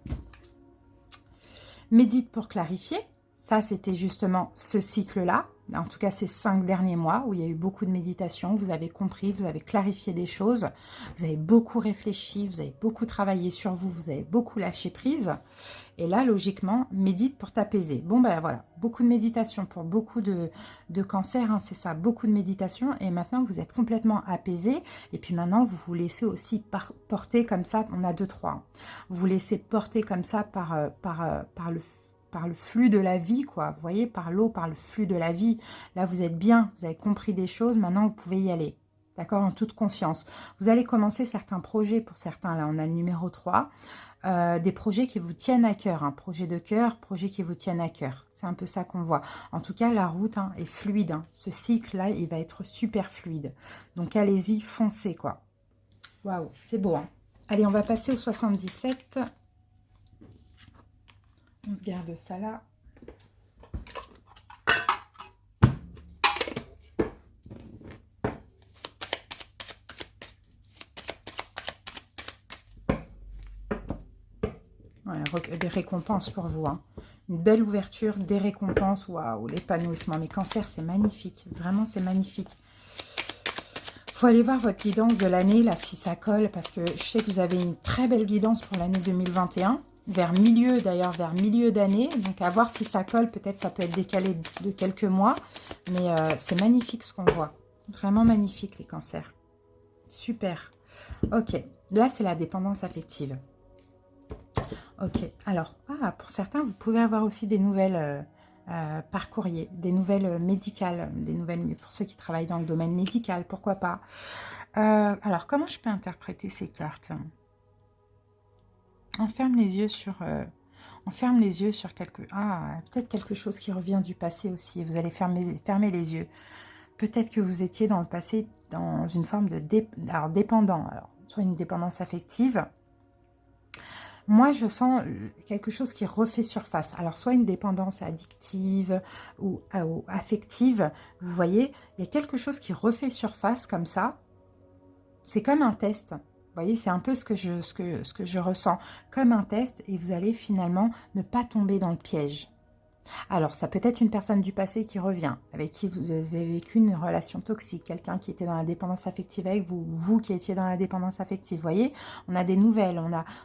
Médite pour clarifier. Ça, c'était justement ce cycle-là. En tout cas, ces 5 derniers mois où il y a eu beaucoup de méditation. Vous avez compris, vous avez clarifié des choses. Vous avez beaucoup réfléchi, vous avez beaucoup travaillé sur vous, vous avez beaucoup lâché prise. Et là, logiquement, médite pour t'apaiser. Bon, ben voilà, beaucoup de méditation pour beaucoup de cancers, hein, c'est ça, beaucoup de méditation. Et maintenant, vous êtes complètement apaisé. Et puis maintenant, vous vous laissez aussi porter comme ça, on a 2-3. Hein. Vous vous laissez porter comme ça par le flux de la vie, quoi. Vous voyez, par l'eau, par le flux de la vie. Là, vous êtes bien, vous avez compris des choses, maintenant, vous pouvez y aller. D'accord, en toute confiance. Vous allez commencer certains projets, pour certains, là, on a le numéro 3. Des projets qui vous tiennent à cœur, un projet de cœur, projet qui vous tiennent à cœur. C'est un peu ça qu'on voit. En tout cas, la route hein, est fluide. Hein. Ce cycle-là, il va être super fluide. Donc, allez-y, foncez, quoi. Waouh, c'est beau. Hein. Allez, on va passer au 77. On se garde ça là. Ouais, des récompenses pour vous. Hein. une belle ouverture, des récompenses. Waouh, l'épanouissement. Mais Cancer, c'est magnifique. Vraiment, c'est magnifique. Faut aller voir votre guidance de l'année, là, si ça colle, parce que je sais que vous avez une très belle guidance pour l'année 2021, vers milieu, d'ailleurs, vers milieu d'année. Donc, à voir si ça colle. Peut-être ça peut être décalé de quelques mois, mais c'est magnifique ce qu'on voit. Vraiment magnifique, les cancers. Super. Ok, là, c'est la dépendance affective. Ok, alors, pour certains, vous pouvez avoir aussi des nouvelles par courrier, des nouvelles médicales, des nouvelles pour ceux qui travaillent dans le domaine médical, pourquoi pas. Alors, comment je peux interpréter ces cartes? On ferme les yeux sur... peut-être quelque chose qui revient du passé aussi. Vous allez fermer les yeux. Peut-être que vous étiez dans le passé dans une forme de dépendant. Alors, soit une dépendance affective. Moi, je sens quelque chose qui refait surface. Alors, soit une dépendance addictive ou affective. Vous voyez, il y a quelque chose qui refait surface comme ça. C'est comme un test. Vous voyez, c'est un peu ce que je ressens. Comme un test et vous allez finalement ne pas tomber dans le piège. Alors, ça peut être une personne du passé qui revient, avec qui vous avez vécu une relation toxique, quelqu'un qui était dans la dépendance affective avec vous, vous qui étiez dans la dépendance affective. Vous voyez, on a des nouvelles,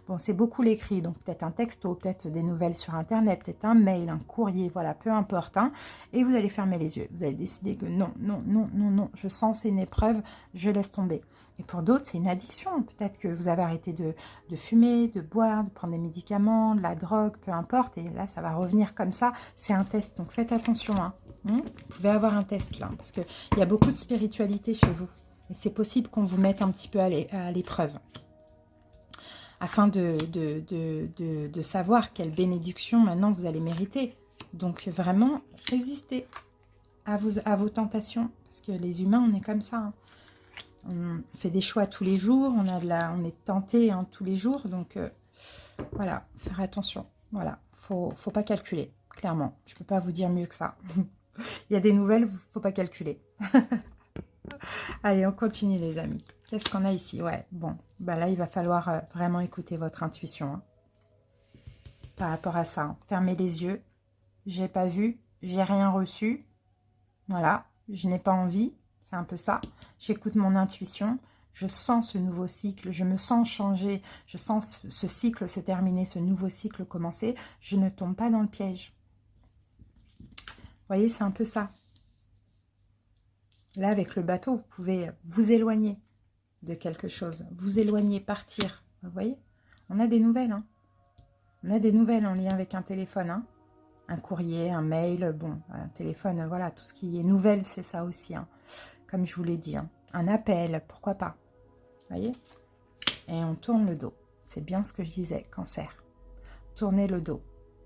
bon, c'est beaucoup l'écrit, donc peut-être un texto, peut-être des nouvelles sur Internet, peut-être un mail, un courrier, voilà, peu importe. Hein, et vous allez fermer les yeux. Vous allez décider que non, non, non, non, non, je sens c'est une épreuve, je laisse tomber. Et pour d'autres, c'est une addiction. Peut-être que vous avez arrêté de fumer, de boire, de prendre des médicaments, de la drogue, peu importe. Et là, ça va revenir comme ça. C'est un test, donc faites attention. Hein. Vous pouvez avoir un test là, parce qu'il y a beaucoup de spiritualité chez vous. Et c'est possible qu'on vous mette un petit peu à l'épreuve. Afin de savoir quelle bénédiction maintenant vous allez mériter. Donc vraiment, résistez à vos tentations. Parce que les humains, on est comme ça. Hein. On fait des choix tous les jours, on est tenté tous les jours, donc voilà, faire attention. Voilà, faut pas calculer, clairement. Je peux pas vous dire mieux que ça. Il y a des nouvelles, faut pas calculer. Allez, on continue les amis. Qu'est-ce qu'on a ici? Ouais, bon, bah là il va falloir vraiment écouter votre intuition hein, par rapport à ça. Hein. Fermez les yeux. J'ai pas vu, j'ai rien reçu. Voilà, je n'ai pas envie. C'est un peu ça. J'écoute mon intuition. Je sens ce nouveau cycle. Je me sens changer. Je sens ce cycle se terminer, ce nouveau cycle commencer. Je ne tombe pas dans le piège. Vous voyez, c'est un peu ça. Là, avec le bateau, vous pouvez vous éloigner de quelque chose. Vous éloigner, partir. Vous voyez, on a des nouvelles. Hein. On a des nouvelles en lien avec un téléphone. Hein. Un courrier, un mail, bon, un téléphone, voilà. Tout ce qui est nouvelle, c'est ça aussi. Hein. Comme je vous l'ai dit, hein. Un appel, pourquoi pas. Vous voyez? Et on tourne le dos. C'est bien ce que je disais, cancer. Tournez le dos.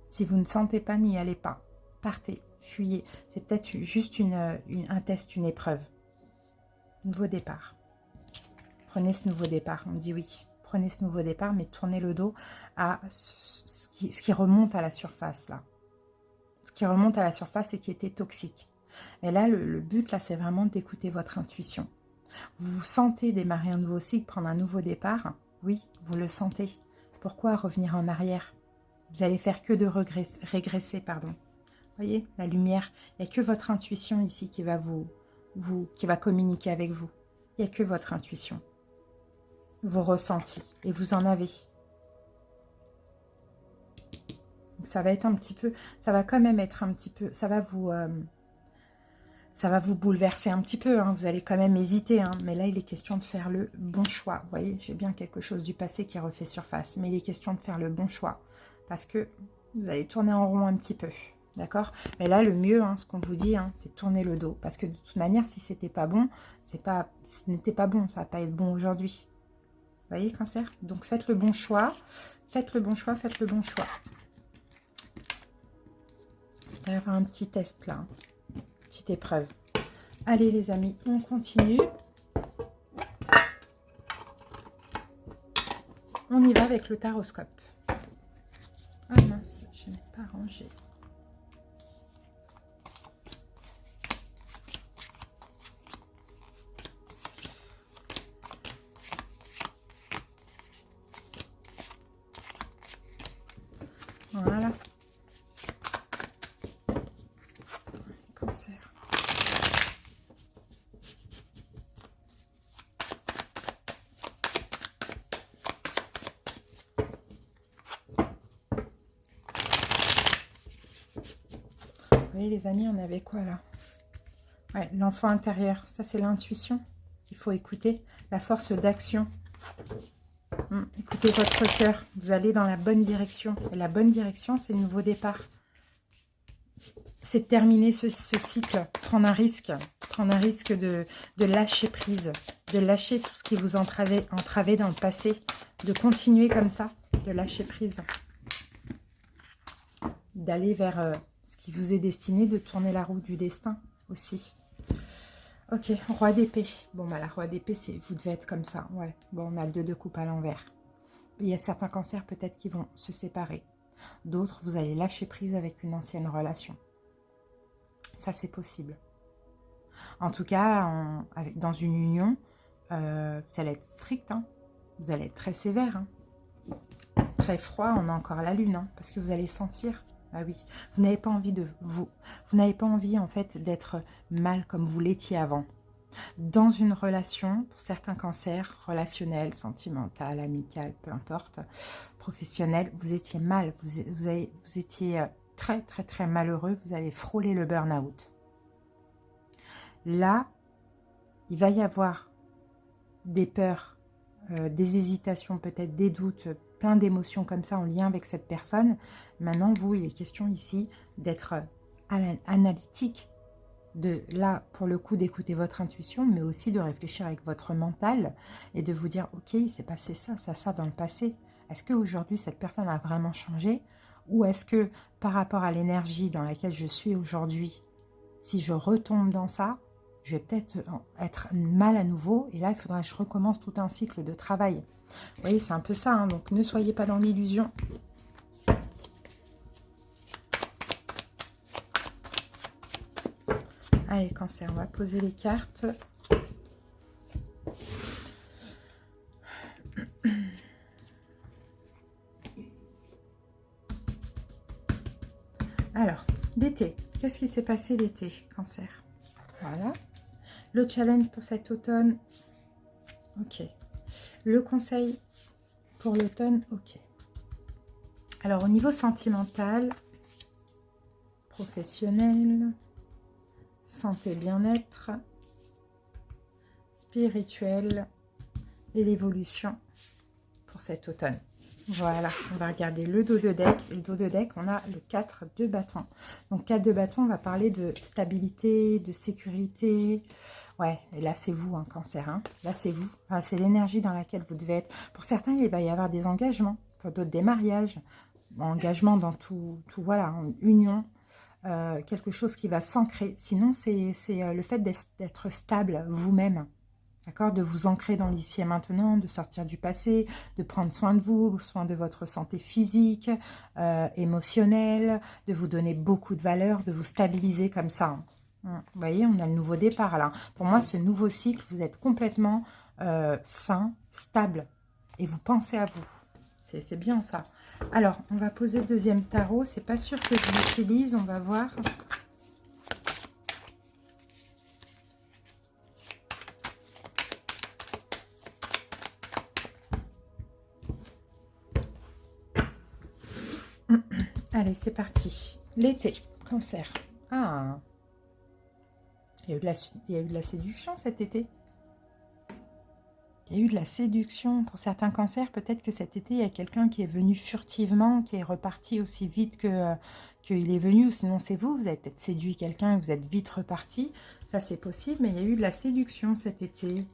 Si vous ne sentez pas, n'y allez pas. Partez, fuyez. C'est peut-être juste un test, une épreuve. Nouveau départ. Prenez ce nouveau départ. On me dit oui. Prenez ce nouveau départ, mais tournez le dos à ce qui remonte à la surface, là. Ce qui remonte à la surface et qui était toxique. Et là, le but, là, c'est vraiment d'écouter votre intuition. Vous vous sentez démarrer un nouveau cycle, prendre un nouveau départ? Oui, vous le sentez. Pourquoi revenir en arrière? Vous allez faire que de régresser, pardon. Vous voyez, la lumière, il n'y a que votre intuition ici qui va qui va communiquer avec vous. Il n'y a que votre intuition. Vos ressentis. Et vous en avez. Donc ça va être un petit peu, ça va quand même être un petit peu, ça va vous bouleverser un petit peu, hein. Vous allez quand même hésiter, hein. Mais là il est question de faire le bon choix. Vous voyez, j'ai bien quelque chose du passé qui refait surface, mais il est question de faire le bon choix, parce que vous allez tourner en rond un petit peu, d'accord? Mais là le mieux, hein, ce qu'on vous dit, hein, c'est tourner le dos, parce que de toute manière, si c'était pas bon, ce n'était pas bon, ça va pas être bon aujourd'hui. Vous voyez, cancer? Donc faites le bon choix, faites le bon choix, faites le bon choix. Il va y avoir un petit test là, hein. Petite épreuve. Allez les amis, on continue. On y va avec le taroscope. Ah mince, je n'ai pas rangé. Voilà. voyez les amis, on avait quoi là? Ouais, l'enfant intérieur, ça c'est l'intuition qu'il faut écouter, la force d'action. Écoutez votre cœur, vous allez dans la bonne direction. Et la bonne direction, c'est le nouveau départ. C'est de terminer ce cycle, prendre un risque de lâcher prise, de lâcher tout ce qui vous entravait dans le passé, de continuer comme ça, de lâcher prise, d'aller vers ce qui vous est destiné, de tourner la roue du destin aussi. Ok, roi d'épée. Bon, bah la roi d'épée, vous devez être comme ça. Ouais, bon, on a le 2 de coupe à l'envers. Il y a certains cancers peut-être qui vont se séparer. D'autres, vous allez lâcher prise avec une ancienne relation. Ça, c'est possible. En tout cas, dans une union, vous allez être strict. Hein. Vous allez être très sévère. Hein. Très froid, on a encore la lune. Hein, parce que vous allez sentir. Ah oui, vous n'avez pas envie de vous n'avez pas envie en fait d'être mal comme vous l'étiez avant. Dans une relation, pour certains cancers, relationnel, sentimental, amical, peu importe, professionnel, vous étiez mal, vous étiez très très très malheureux, vous avez frôlé le burn-out. Là, il va y avoir des peurs, des hésitations, peut-être des doutes, plein d'émotions comme ça en lien avec cette personne. Maintenant, vous, il est question ici d'être analytique, là, pour le coup, d'écouter votre intuition, mais aussi de réfléchir avec votre mental et de vous dire, ok, il s'est passé ça, ça, ça dans le passé. Est-ce qu'aujourd'hui, cette personne a vraiment changé? Ou est-ce que, par rapport à l'énergie dans laquelle je suis aujourd'hui, si je retombe dans ça, je vais peut-être être mal à nouveau, et là, il faudra que je recommence tout un cycle de travail. Vous voyez, c'est un peu ça, hein, donc ne soyez pas dans l'illusion. Allez, cancer, on va poser les cartes. Alors, l'été. Qu'est-ce qui s'est passé l'été, cancer? Voilà. Le challenge pour cet automne. Ok. Le conseil pour l'automne. Ok. Alors, au niveau sentimental, professionnel, santé, bien-être, spirituel et l'évolution pour cet automne. Voilà, on va regarder le dos de deck. Et le dos de deck, on a le 4 de bâton. Donc 4 de bâton, on va parler de stabilité, de sécurité. Ouais, et là c'est vous, hein, cancer. Hein. Là c'est vous. Enfin, c'est l'énergie dans laquelle vous devez être. Pour certains, il va y avoir des engagements. Pour d'autres, des mariages. Engagement dans tout voilà, union. Quelque chose qui va s'ancrer. Sinon, c'est le fait d'être stable vous-même. D'accord, de vous ancrer dans l'ici et maintenant, de sortir du passé, de prendre soin de vous, soin de votre santé physique, émotionnelle, de vous donner beaucoup de valeur, de vous stabiliser comme ça. Vous voyez, on a le nouveau départ là. Pour moi, ce nouveau cycle, vous êtes complètement sain, stable et vous pensez à vous. C'est bien ça. Alors, on va poser le deuxième tarot. C'est pas sûr que je l'utilise, on va voir. Allez, c'est parti. L'été, cancer. Ah, il y a eu de la séduction cet été. Il y a eu de la séduction pour certains cancers. Peut-être que cet été, il y a quelqu'un qui est venu furtivement, qui est reparti aussi vite qu'il est venu. Ou sinon, c'est vous. Vous avez peut-être séduit quelqu'un et vous êtes vite reparti. Ça, c'est possible. Mais il y a eu de la séduction cet été.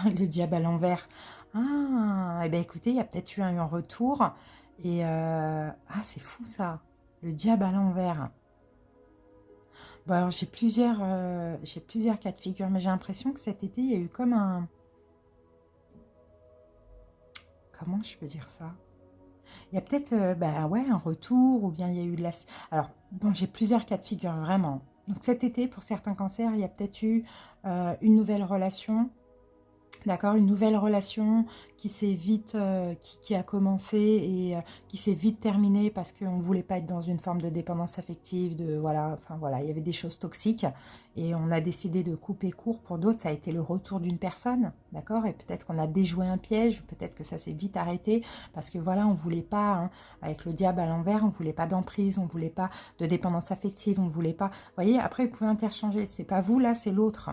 Le diable à l'envers. Ah, eh bien écoutez, il y a peut-être eu un retour. Et ah, c'est fou ça. Le diable à l'envers. Bon, alors j'ai plusieurs cas de figure, mais j'ai l'impression que cet été, il y a eu comme un... Comment je peux dire ça? Il y a peut-être ouais, un retour, ou bien il y a eu de la... Alors, bon, j'ai plusieurs cas de figure, vraiment. Donc cet été, pour certains cancers, il y a peut-être eu une nouvelle relation, D'accord, une nouvelle relation qui s'est vite, qui a commencé et qui s'est vite terminée parce qu'on ne voulait pas être dans une forme de dépendance affective, de voilà, enfin voilà, il y avait des choses toxiques et on a décidé de couper court. Pour d'autres, ça a été le retour d'une personne, d'accord, et peut-être qu'on a déjoué un piège, peut-être que ça s'est vite arrêté parce que voilà, on ne voulait pas, hein, avec le diable à l'envers, on ne voulait pas d'emprise, on ne voulait pas de dépendance affective, on ne voulait pas, vous voyez, après vous pouvez interchanger, c'est pas vous là, c'est l'autre.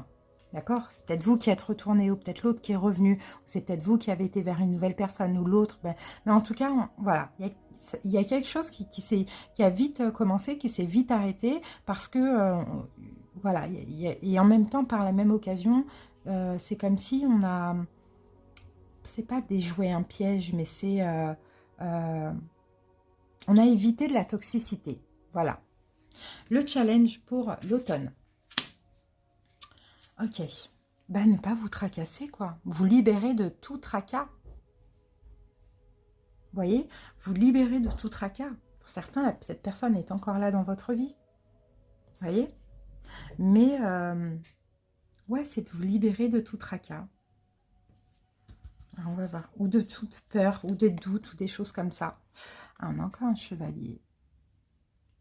D'accord? C'est peut-être vous qui êtes retourné ou peut-être l'autre qui est revenu. Ou c'est peut-être vous qui avez été vers une nouvelle personne ou l'autre. Ben, mais en tout cas, voilà, il y a quelque chose qui a vite commencé, qui s'est vite arrêté parce que, voilà, et en même temps, par la même occasion, c'est comme si on a, c'est pas déjouer un piège, mais c'est, on a évité de la toxicité. Voilà. Le challenge pour l'automne. Ok, ben, ne pas vous tracasser, quoi. Vous libérez de tout tracas. Vous voyez, vous libérez de tout tracas. Pour certains, cette personne est encore là dans votre vie. Vous voyez. Mais, ouais, c'est de vous libérer de tout tracas. Alors, on va voir. Ou de toute peur, ou des doutes, ou des choses comme ça. Ah, on a encore un chevalier.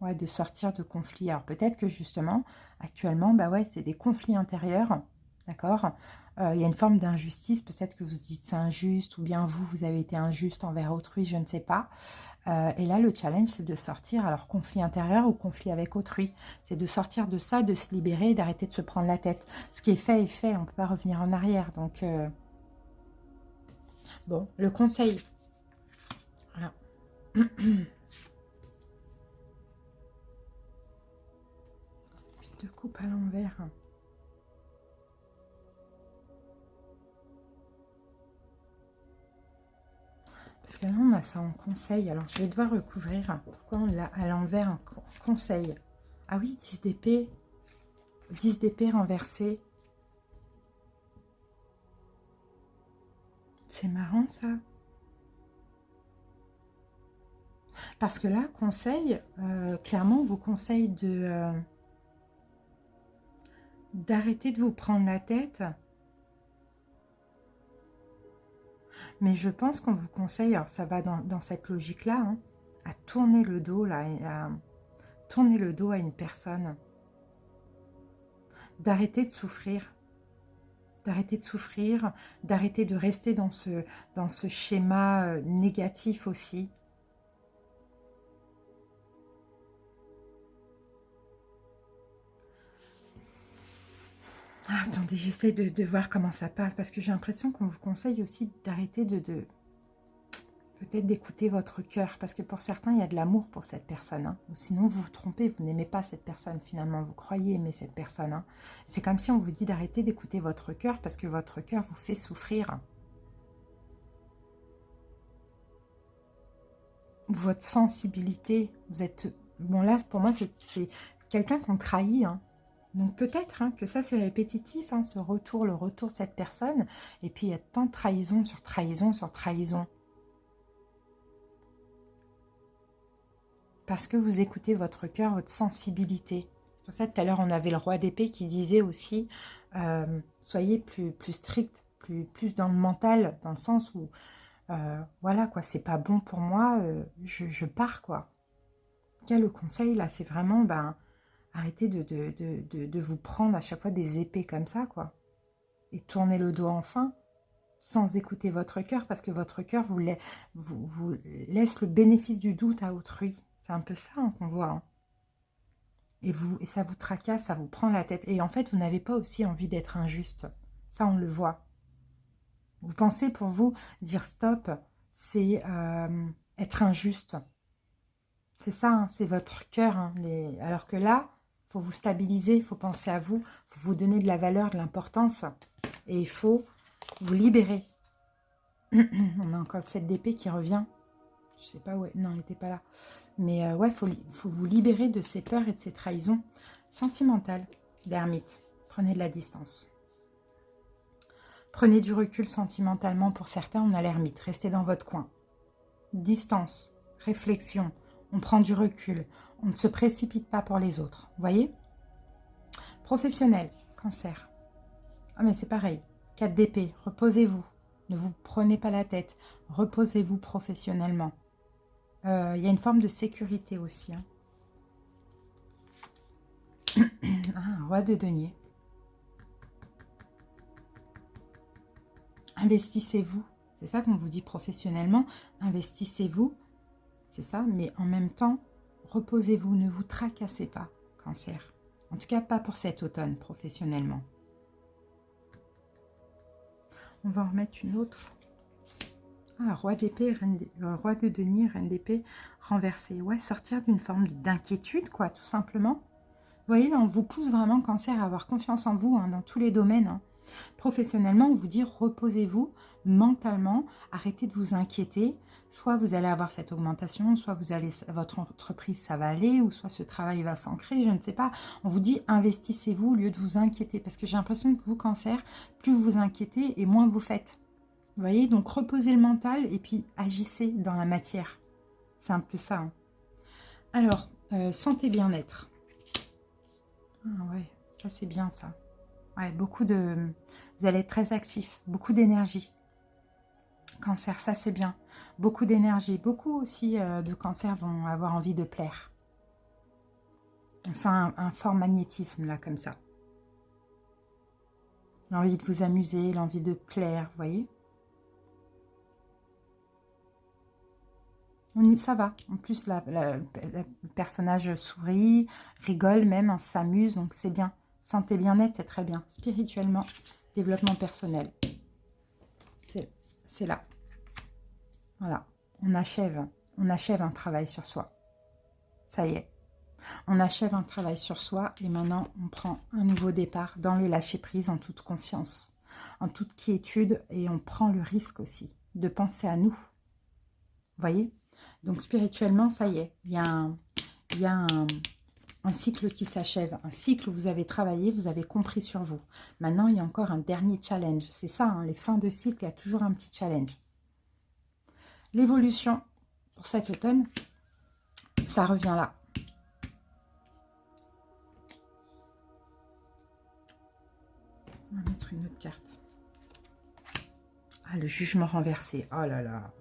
Ouais, de sortir de conflits. Alors, peut-être que, justement, actuellement, bah ouais, c'est des conflits intérieurs. D'accord, il y a une forme d'injustice, peut-être que vous dites c'est injuste, ou bien vous avez été injuste envers autrui, je ne sais pas. Et là, le challenge, c'est de sortir, alors conflit intérieur ou conflit avec autrui, c'est de sortir de ça, de se libérer et d'arrêter de se prendre la tête. Ce qui est fait, on ne peut pas revenir en arrière. Donc, bon, le conseil. Voilà. De coupe à l'envers. Parce que là, on a ça en conseil. Alors, je vais devoir recouvrir. Pourquoi on l'a à l'envers en conseil? Ah oui, 10 d'épée. 10 d'épée renversé. C'est marrant, ça. Parce que là, conseil, clairement, on vous conseille d'arrêter de vous prendre la tête. Mais je pense qu'on vous conseille, alors ça va dans cette logique-là, hein, à tourner le dos, là, à tourner le dos à une personne. D'arrêter de souffrir. D'arrêter de souffrir, d'arrêter de rester dans ce schéma négatif aussi. Ah, attendez, j'essaie de voir comment ça parle, parce que j'ai l'impression qu'on vous conseille aussi d'arrêter peut-être d'écouter votre cœur, parce que pour certains, il y a de l'amour pour cette personne. Hein. Ou sinon, vous vous trompez, vous n'aimez pas cette personne finalement, vous croyez aimer cette personne. Hein. C'est comme si on vous dit d'arrêter d'écouter votre cœur, parce que votre cœur vous fait souffrir. Votre sensibilité, vous êtes... Bon là, pour moi, c'est quelqu'un qu'on trahit, hein. Donc peut-être hein, que ça c'est répétitif, hein, le retour de cette personne. Et puis il y a tant de trahison sur trahison sur trahison. Parce que vous écoutez votre cœur, votre sensibilité. C'est pour ça tout à l'heure on avait le roi d'épée qui disait aussi, soyez plus strict, plus dans le mental, dans le sens où, voilà quoi, c'est pas bon pour moi, je pars quoi. Le conseil là, c'est vraiment, ben, arrêtez de vous prendre à chaque fois des épées comme ça, quoi. Et tournez le dos enfin, sans écouter votre cœur, parce que votre cœur vous laisse le bénéfice du doute à autrui. C'est un peu ça hein, qu'on voit. Hein. Et ça vous tracasse, ça vous prend la tête. Et en fait, vous n'avez pas aussi envie d'être injuste. Ça, on le voit. Vous pensez pour vous, dire stop, c'est être injuste. C'est ça, hein, c'est votre cœur. Hein, alors que là, il faut vous stabiliser, il faut penser à vous, il faut vous donner de la valeur, de l'importance. Et il faut vous libérer. On a encore le 7 d'épée qui revient. Je sais pas où... Non, elle n'était pas là. Mais ouais, il faut vous libérer de ces peurs et de ces trahisons sentimentales. L'ermite, prenez de la distance. Prenez du recul sentimentalement. Pour certains, on a l'ermite. Restez dans votre coin. Distance, réflexion. On prend du recul. On ne se précipite pas pour les autres. Vous voyez? Professionnel, cancer. Ah mais c'est pareil. 4 d'épée, reposez-vous. Ne vous prenez pas la tête. Reposez-vous professionnellement. Il y a une forme de sécurité aussi. Hein. Ah, roi de denier. Investissez-vous. C'est ça qu'on vous dit professionnellement. Investissez-vous. C'est ça. Mais en même temps, reposez-vous. Ne vous tracassez pas, Cancer. En tout cas, pas pour cet automne, professionnellement. On va en remettre une autre. Ah, roi d'épée, roi de denier, reine d'épée, renversé. Ouais, sortir d'une forme d'inquiétude, quoi, tout simplement. Vous voyez, là, on vous pousse vraiment, Cancer, à avoir confiance en vous, hein, dans tous les domaines. Hein. Professionnellement, on vous dit, reposez-vous mentalement, arrêtez de vous inquiéter. Soit vous allez avoir cette augmentation, soit votre entreprise, ça va aller, ou soit ce travail va s'ancrer, je ne sais pas. On vous dit, investissez-vous au lieu de vous inquiéter. Parce que j'ai l'impression que vous, Cancer, plus vous vous inquiétez et moins vous faites. Vous voyez, donc reposez le mental et puis agissez dans la matière. C'est un peu ça. Hein. Alors, santé bien-être. Ah ouais, ça c'est bien ça. Ouais, beaucoup de... Vous allez être très actif, beaucoup d'énergie. Cancer, ça c'est bien. Beaucoup d'énergie. Beaucoup aussi de cancers vont avoir envie de plaire. On sent un fort magnétisme là, comme ça. L'envie de vous amuser, l'envie de plaire, vous voyez. Ça va. En plus, le personnage sourit, rigole même, on s'amuse, donc c'est bien. Santé bien-être, c'est très bien. Spirituellement, développement personnel. C'est là. Voilà. On achève un travail sur soi. Ça y est. On achève un travail sur soi et maintenant, on prend un nouveau départ dans le lâcher-prise en toute confiance, en toute quiétude et on prend le risque aussi de penser à nous. Vous voyez ? Donc spirituellement, ça y est, il y a un cycle qui s'achève, un cycle où vous avez travaillé, vous avez compris sur vous. Maintenant, il y a encore un dernier challenge. C'est ça, hein, les fins de cycle, il y a toujours un petit challenge. L'évolution pour cet automne, ça revient là. On va mettre une autre carte. Ah, le jugement renversé. Oh là là.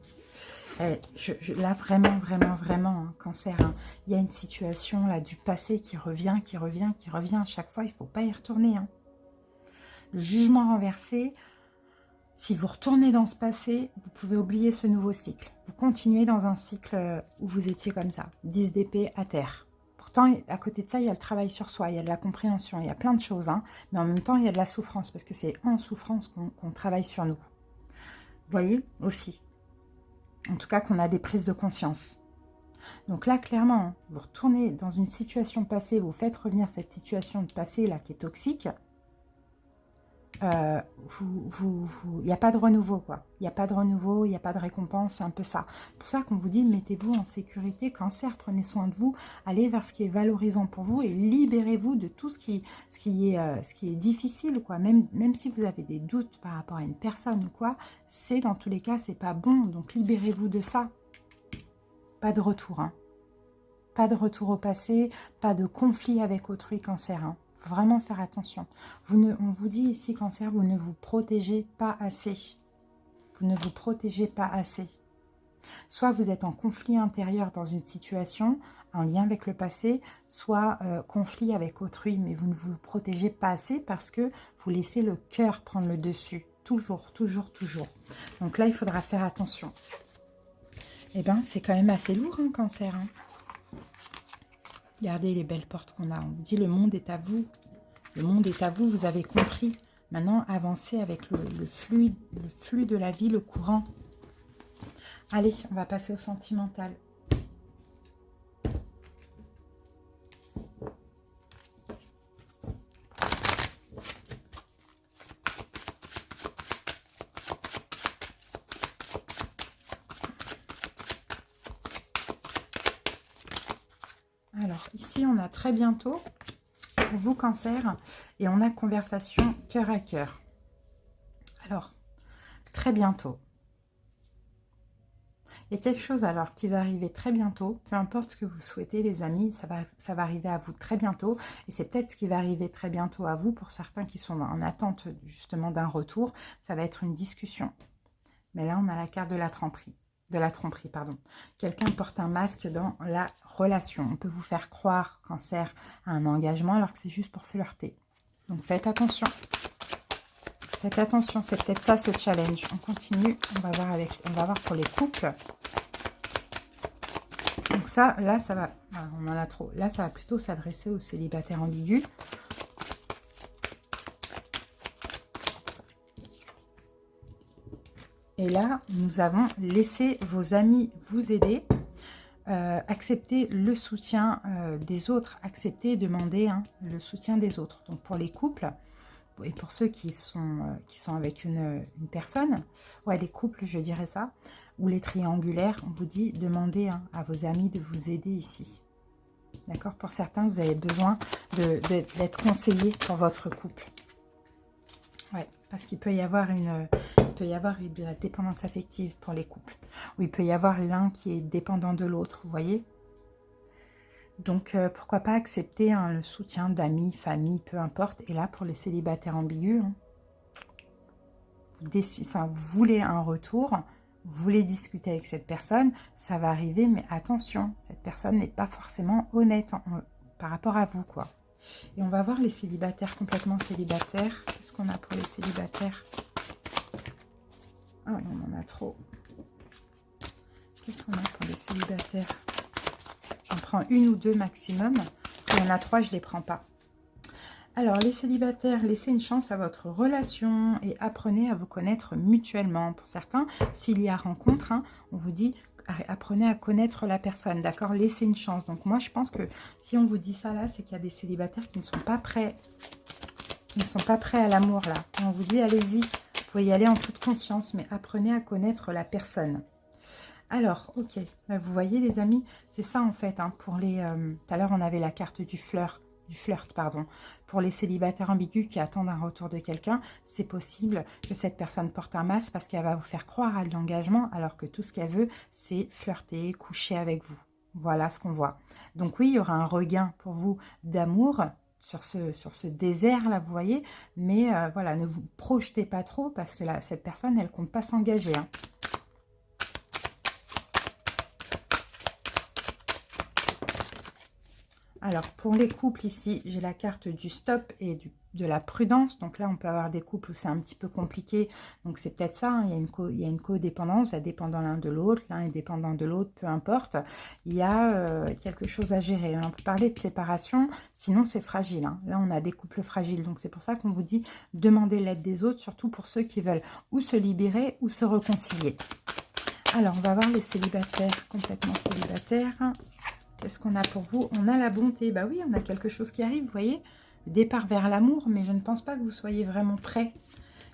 Là, vraiment, hein, Cancer, hein, il y a une situation là du passé qui revient à chaque fois. Il ne faut pas y retourner. Hein. Le jugement renversé, si vous retournez dans ce passé, vous pouvez oublier ce nouveau cycle. Vous continuez dans un cycle où vous étiez comme ça, 10 d'épée à terre. Pourtant, à côté de ça, il y a le travail sur soi, il y a de la compréhension, il y a plein de choses. Hein, mais en même temps, il y a de la souffrance, parce que c'est en souffrance qu'on travaille sur nous. Vous voyez, aussi. En tout cas, qu'on a des prises de conscience. Donc là, clairement, vous retournez dans une situation passée, vous faites revenir cette situation de passé là qui est toxique. Il n'y a pas de renouveau, quoi. Il n'y a pas de renouveau, il n'y a pas de récompense, c'est un peu ça. C'est pour ça qu'on vous dit, mettez-vous en sécurité, Cancer, prenez soin de vous, allez vers ce qui est valorisant pour vous et libérez-vous de tout ce qui est difficile, quoi. Même si vous avez des doutes par rapport à une personne ou quoi, c'est dans tous les cas, c'est pas bon, donc libérez-vous de ça. Pas de retour, hein. Pas de retour au passé, pas de conflit avec autrui, Cancer, hein. Vraiment faire attention. On vous dit ici, Cancer, vous ne vous protégez pas assez. Vous ne vous protégez pas assez. Soit vous êtes en conflit intérieur dans une situation, en lien avec le passé, soit conflit avec autrui, mais vous ne vous protégez pas assez parce que vous laissez le cœur prendre le dessus. Toujours, toujours, toujours. Donc là, il faudra faire attention. Eh bien, c'est quand même assez lourd, hein, Cancer, hein. Regardez les belles portes qu'on a. On vous dit le monde est à vous. Le monde est à vous, vous avez compris. Maintenant, avancez avec le flux de la vie, le courant. Allez, on va passer au sentimental. Alors, ici, on a très bientôt, pour vous, Cancer, et on a conversation cœur à cœur. Alors, très bientôt. Il y a quelque chose alors qui va arriver très bientôt, peu importe ce que vous souhaitez les amis, ça va arriver à vous très bientôt. Et c'est peut-être ce qui va arriver très bientôt à vous pour certains qui sont en attente justement d'un retour. Ça va être une discussion. Mais là, on a la carte de la tromperie. Pardon. Quelqu'un porte un masque dans la relation. On peut vous faire croire, cancer, à un engagement alors que c'est juste pour flirter. Donc faites attention. Faites attention, c'est peut-être ça ce challenge. On continue, on va voir pour les couples. Donc ça, là, ça va, on en a trop. Là, ça va plutôt s'adresser aux célibataires ambigus. Et là, nous avons laissé vos amis vous aider. Accepter le soutien des autres. Accepter et demander le soutien des autres. Donc pour les couples, et pour ceux qui sont avec une personne, ouais, les couples, je dirais ça, ou les triangulaires, on vous dit, demandez à vos amis de vous aider ici. D'accord? Pour certains, vous avez besoin d'être conseillé pour votre couple. Ouais, parce qu'il peut y avoir de la dépendance affective pour les couples. Ou il peut y avoir l'un qui est dépendant de l'autre, vous voyez? Donc, pourquoi pas accepter le soutien d'amis, famille, peu importe. Et là, pour les célibataires ambigus, vous voulez un retour, vous voulez discuter avec cette personne, ça va arriver, mais attention, cette personne n'est pas forcément honnête par rapport à vous, quoi. Et on va voir les célibataires, complètement célibataires. Qu'est-ce qu'on a pour les célibataires? Ah, on en a trop. Qu'est-ce qu'on a pour les célibataires? J'en prends une ou deux maximum. Il y en a trois, je ne les prends pas. Alors, les célibataires, laissez une chance à votre relation et apprenez à vous connaître mutuellement. Pour certains, s'il y a rencontre, on vous dit, apprenez à connaître la personne, d'accord? Laissez une chance. Donc, moi, je pense que si on vous dit ça, là, c'est qu'il y a des célibataires qui ne sont pas prêts. Ils ne sont pas prêts à l'amour, là. Et on vous dit, allez-y, vous pouvez y aller en toute confiance, mais apprenez à connaître la personne. Alors, ok, vous voyez les amis, c'est ça en fait, pour les... tout à l'heure, on avait la carte du flirt, pardon. Pour les célibataires ambigus qui attendent un retour de quelqu'un, c'est possible que cette personne porte un masque parce qu'elle va vous faire croire à de l'engagement, alors que tout ce qu'elle veut, c'est flirter, coucher avec vous. Voilà ce qu'on voit. Donc oui, il y aura un regain pour vous d'amour sur ce désert-là, vous voyez, mais voilà, ne vous projetez pas trop parce que là, cette personne, elle ne compte pas s'engager, Alors, pour les couples ici, j'ai la carte du stop et de la prudence. Donc là, on peut avoir des couples où c'est un petit peu compliqué. Donc, c'est peut-être ça. Il y a une codépendance, ça dépend l'un de l'autre. L'un est dépendant de l'autre, peu importe. Il y a quelque chose à gérer. On peut parler de séparation, sinon c'est fragile. Là, on a des couples fragiles. Donc, c'est pour ça qu'on vous dit demandez l'aide des autres, surtout pour ceux qui veulent ou se libérer ou se réconcilier. Alors, on va voir les célibataires, complètement célibataires. Qu'est-ce qu'on a pour vous? On a la bonté. Bah oui, on a quelque chose qui arrive, vous voyez. Départ vers l'amour, mais je ne pense pas que vous soyez vraiment prêts,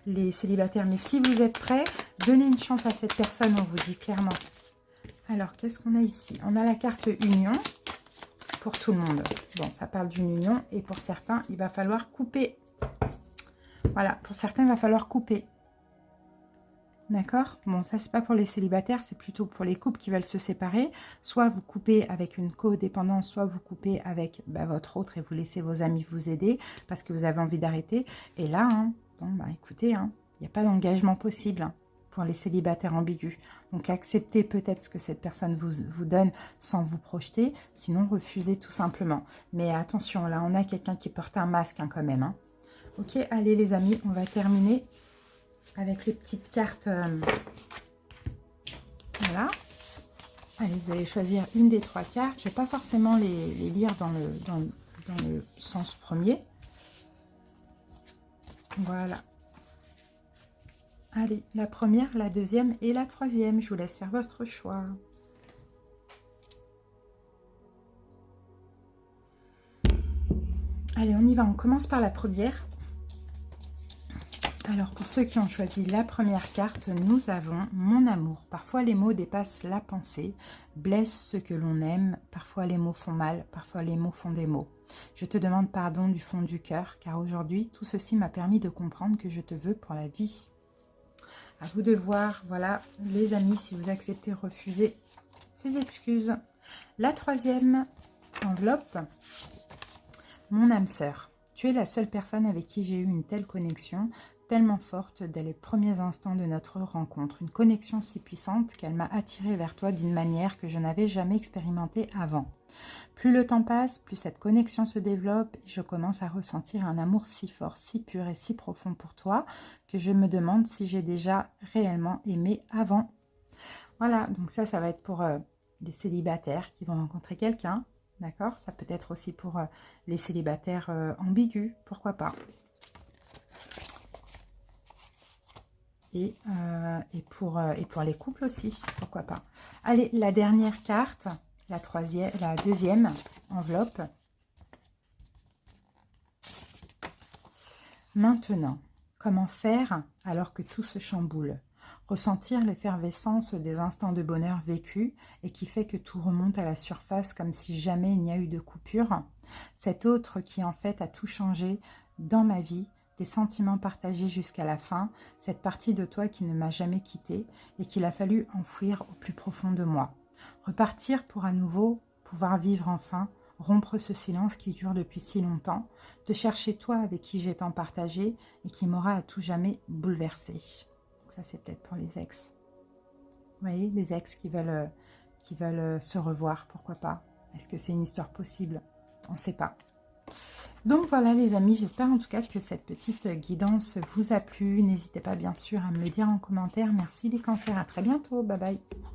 les célibataires. Mais si vous êtes prêts, donnez une chance à cette personne, on vous dit clairement. Alors, qu'est-ce qu'on a ici? On a la carte union pour tout le monde. Bon, ça parle d'une union et pour certains, il va falloir couper. Voilà, pour certains, il va falloir couper. D'accord? Bon, ça, c'est pas pour les célibataires, c'est plutôt pour les couples qui veulent se séparer. Soit vous coupez avec une codépendance, soit vous coupez avec votre autre et vous laissez vos amis vous aider parce que vous avez envie d'arrêter. Et là, bon, écoutez, il n'y a pas d'engagement possible pour les célibataires ambigus. Donc, acceptez peut-être ce que cette personne vous donne sans vous projeter. Sinon, refusez tout simplement. Mais attention, là, on a quelqu'un qui porte un masque quand même. Ok, allez les amis, on va terminer avec les petites cartes. Voilà. Allez, vous allez choisir une des trois cartes. Je ne vais pas forcément les lire dans le sens premier. Voilà. Allez, la première, la deuxième et la troisième. Je vous laisse faire votre choix. Allez, on y va. On commence par la première. Alors, pour ceux qui ont choisi la première carte, nous avons mon amour. Parfois, les mots dépassent la pensée, blessent ce que l'on aime. Parfois, les mots font mal. Parfois, les mots font des mots. Je te demande pardon du fond du cœur, car aujourd'hui, tout ceci m'a permis de comprendre que je te veux pour la vie. À vous de voir. Voilà, les amis, si vous acceptez, refusez ces excuses. La troisième enveloppe. Mon âme sœur. Tu es la seule personne avec qui j'ai eu une telle connexion, tellement forte dès les premiers instants de notre rencontre. Une connexion si puissante qu'elle m'a attirée vers toi d'une manière que je n'avais jamais expérimentée avant. Plus le temps passe, plus cette connexion se développe et je commence à ressentir un amour si fort, si pur et si profond pour toi que je me demande si j'ai déjà réellement aimé avant. Voilà, donc ça va être pour des célibataires qui vont rencontrer quelqu'un. D'accord? Ça peut être aussi pour les célibataires ambigus, pourquoi pas. Et pour les couples aussi, pourquoi pas. Allez, la dernière carte, la deuxième enveloppe. Maintenant, comment faire alors que tout se chamboule? Ressentir l'effervescence des instants de bonheur vécus et qui fait que tout remonte à la surface comme si jamais il n'y a eu de coupure. Cet autre qui en fait a tout changé dans ma vie, des sentiments partagés jusqu'à la fin, cette partie de toi qui ne m'a jamais quittée et qu'il a fallu enfouir au plus profond de moi. Repartir pour à nouveau pouvoir vivre enfin, rompre ce silence qui dure depuis si longtemps, de chercher toi avec qui j'ai tant partagé et qui m'aura à tout jamais bouleversée. Ça, c'est peut-être pour les ex. Vous voyez, les ex qui veulent se revoir, pourquoi pas? Est-ce que c'est une histoire possible? On ne sait pas. Donc voilà les amis, j'espère en tout cas que cette petite guidance vous a plu. N'hésitez pas bien sûr à me le dire en commentaire. Merci les cancers, à très bientôt, bye bye.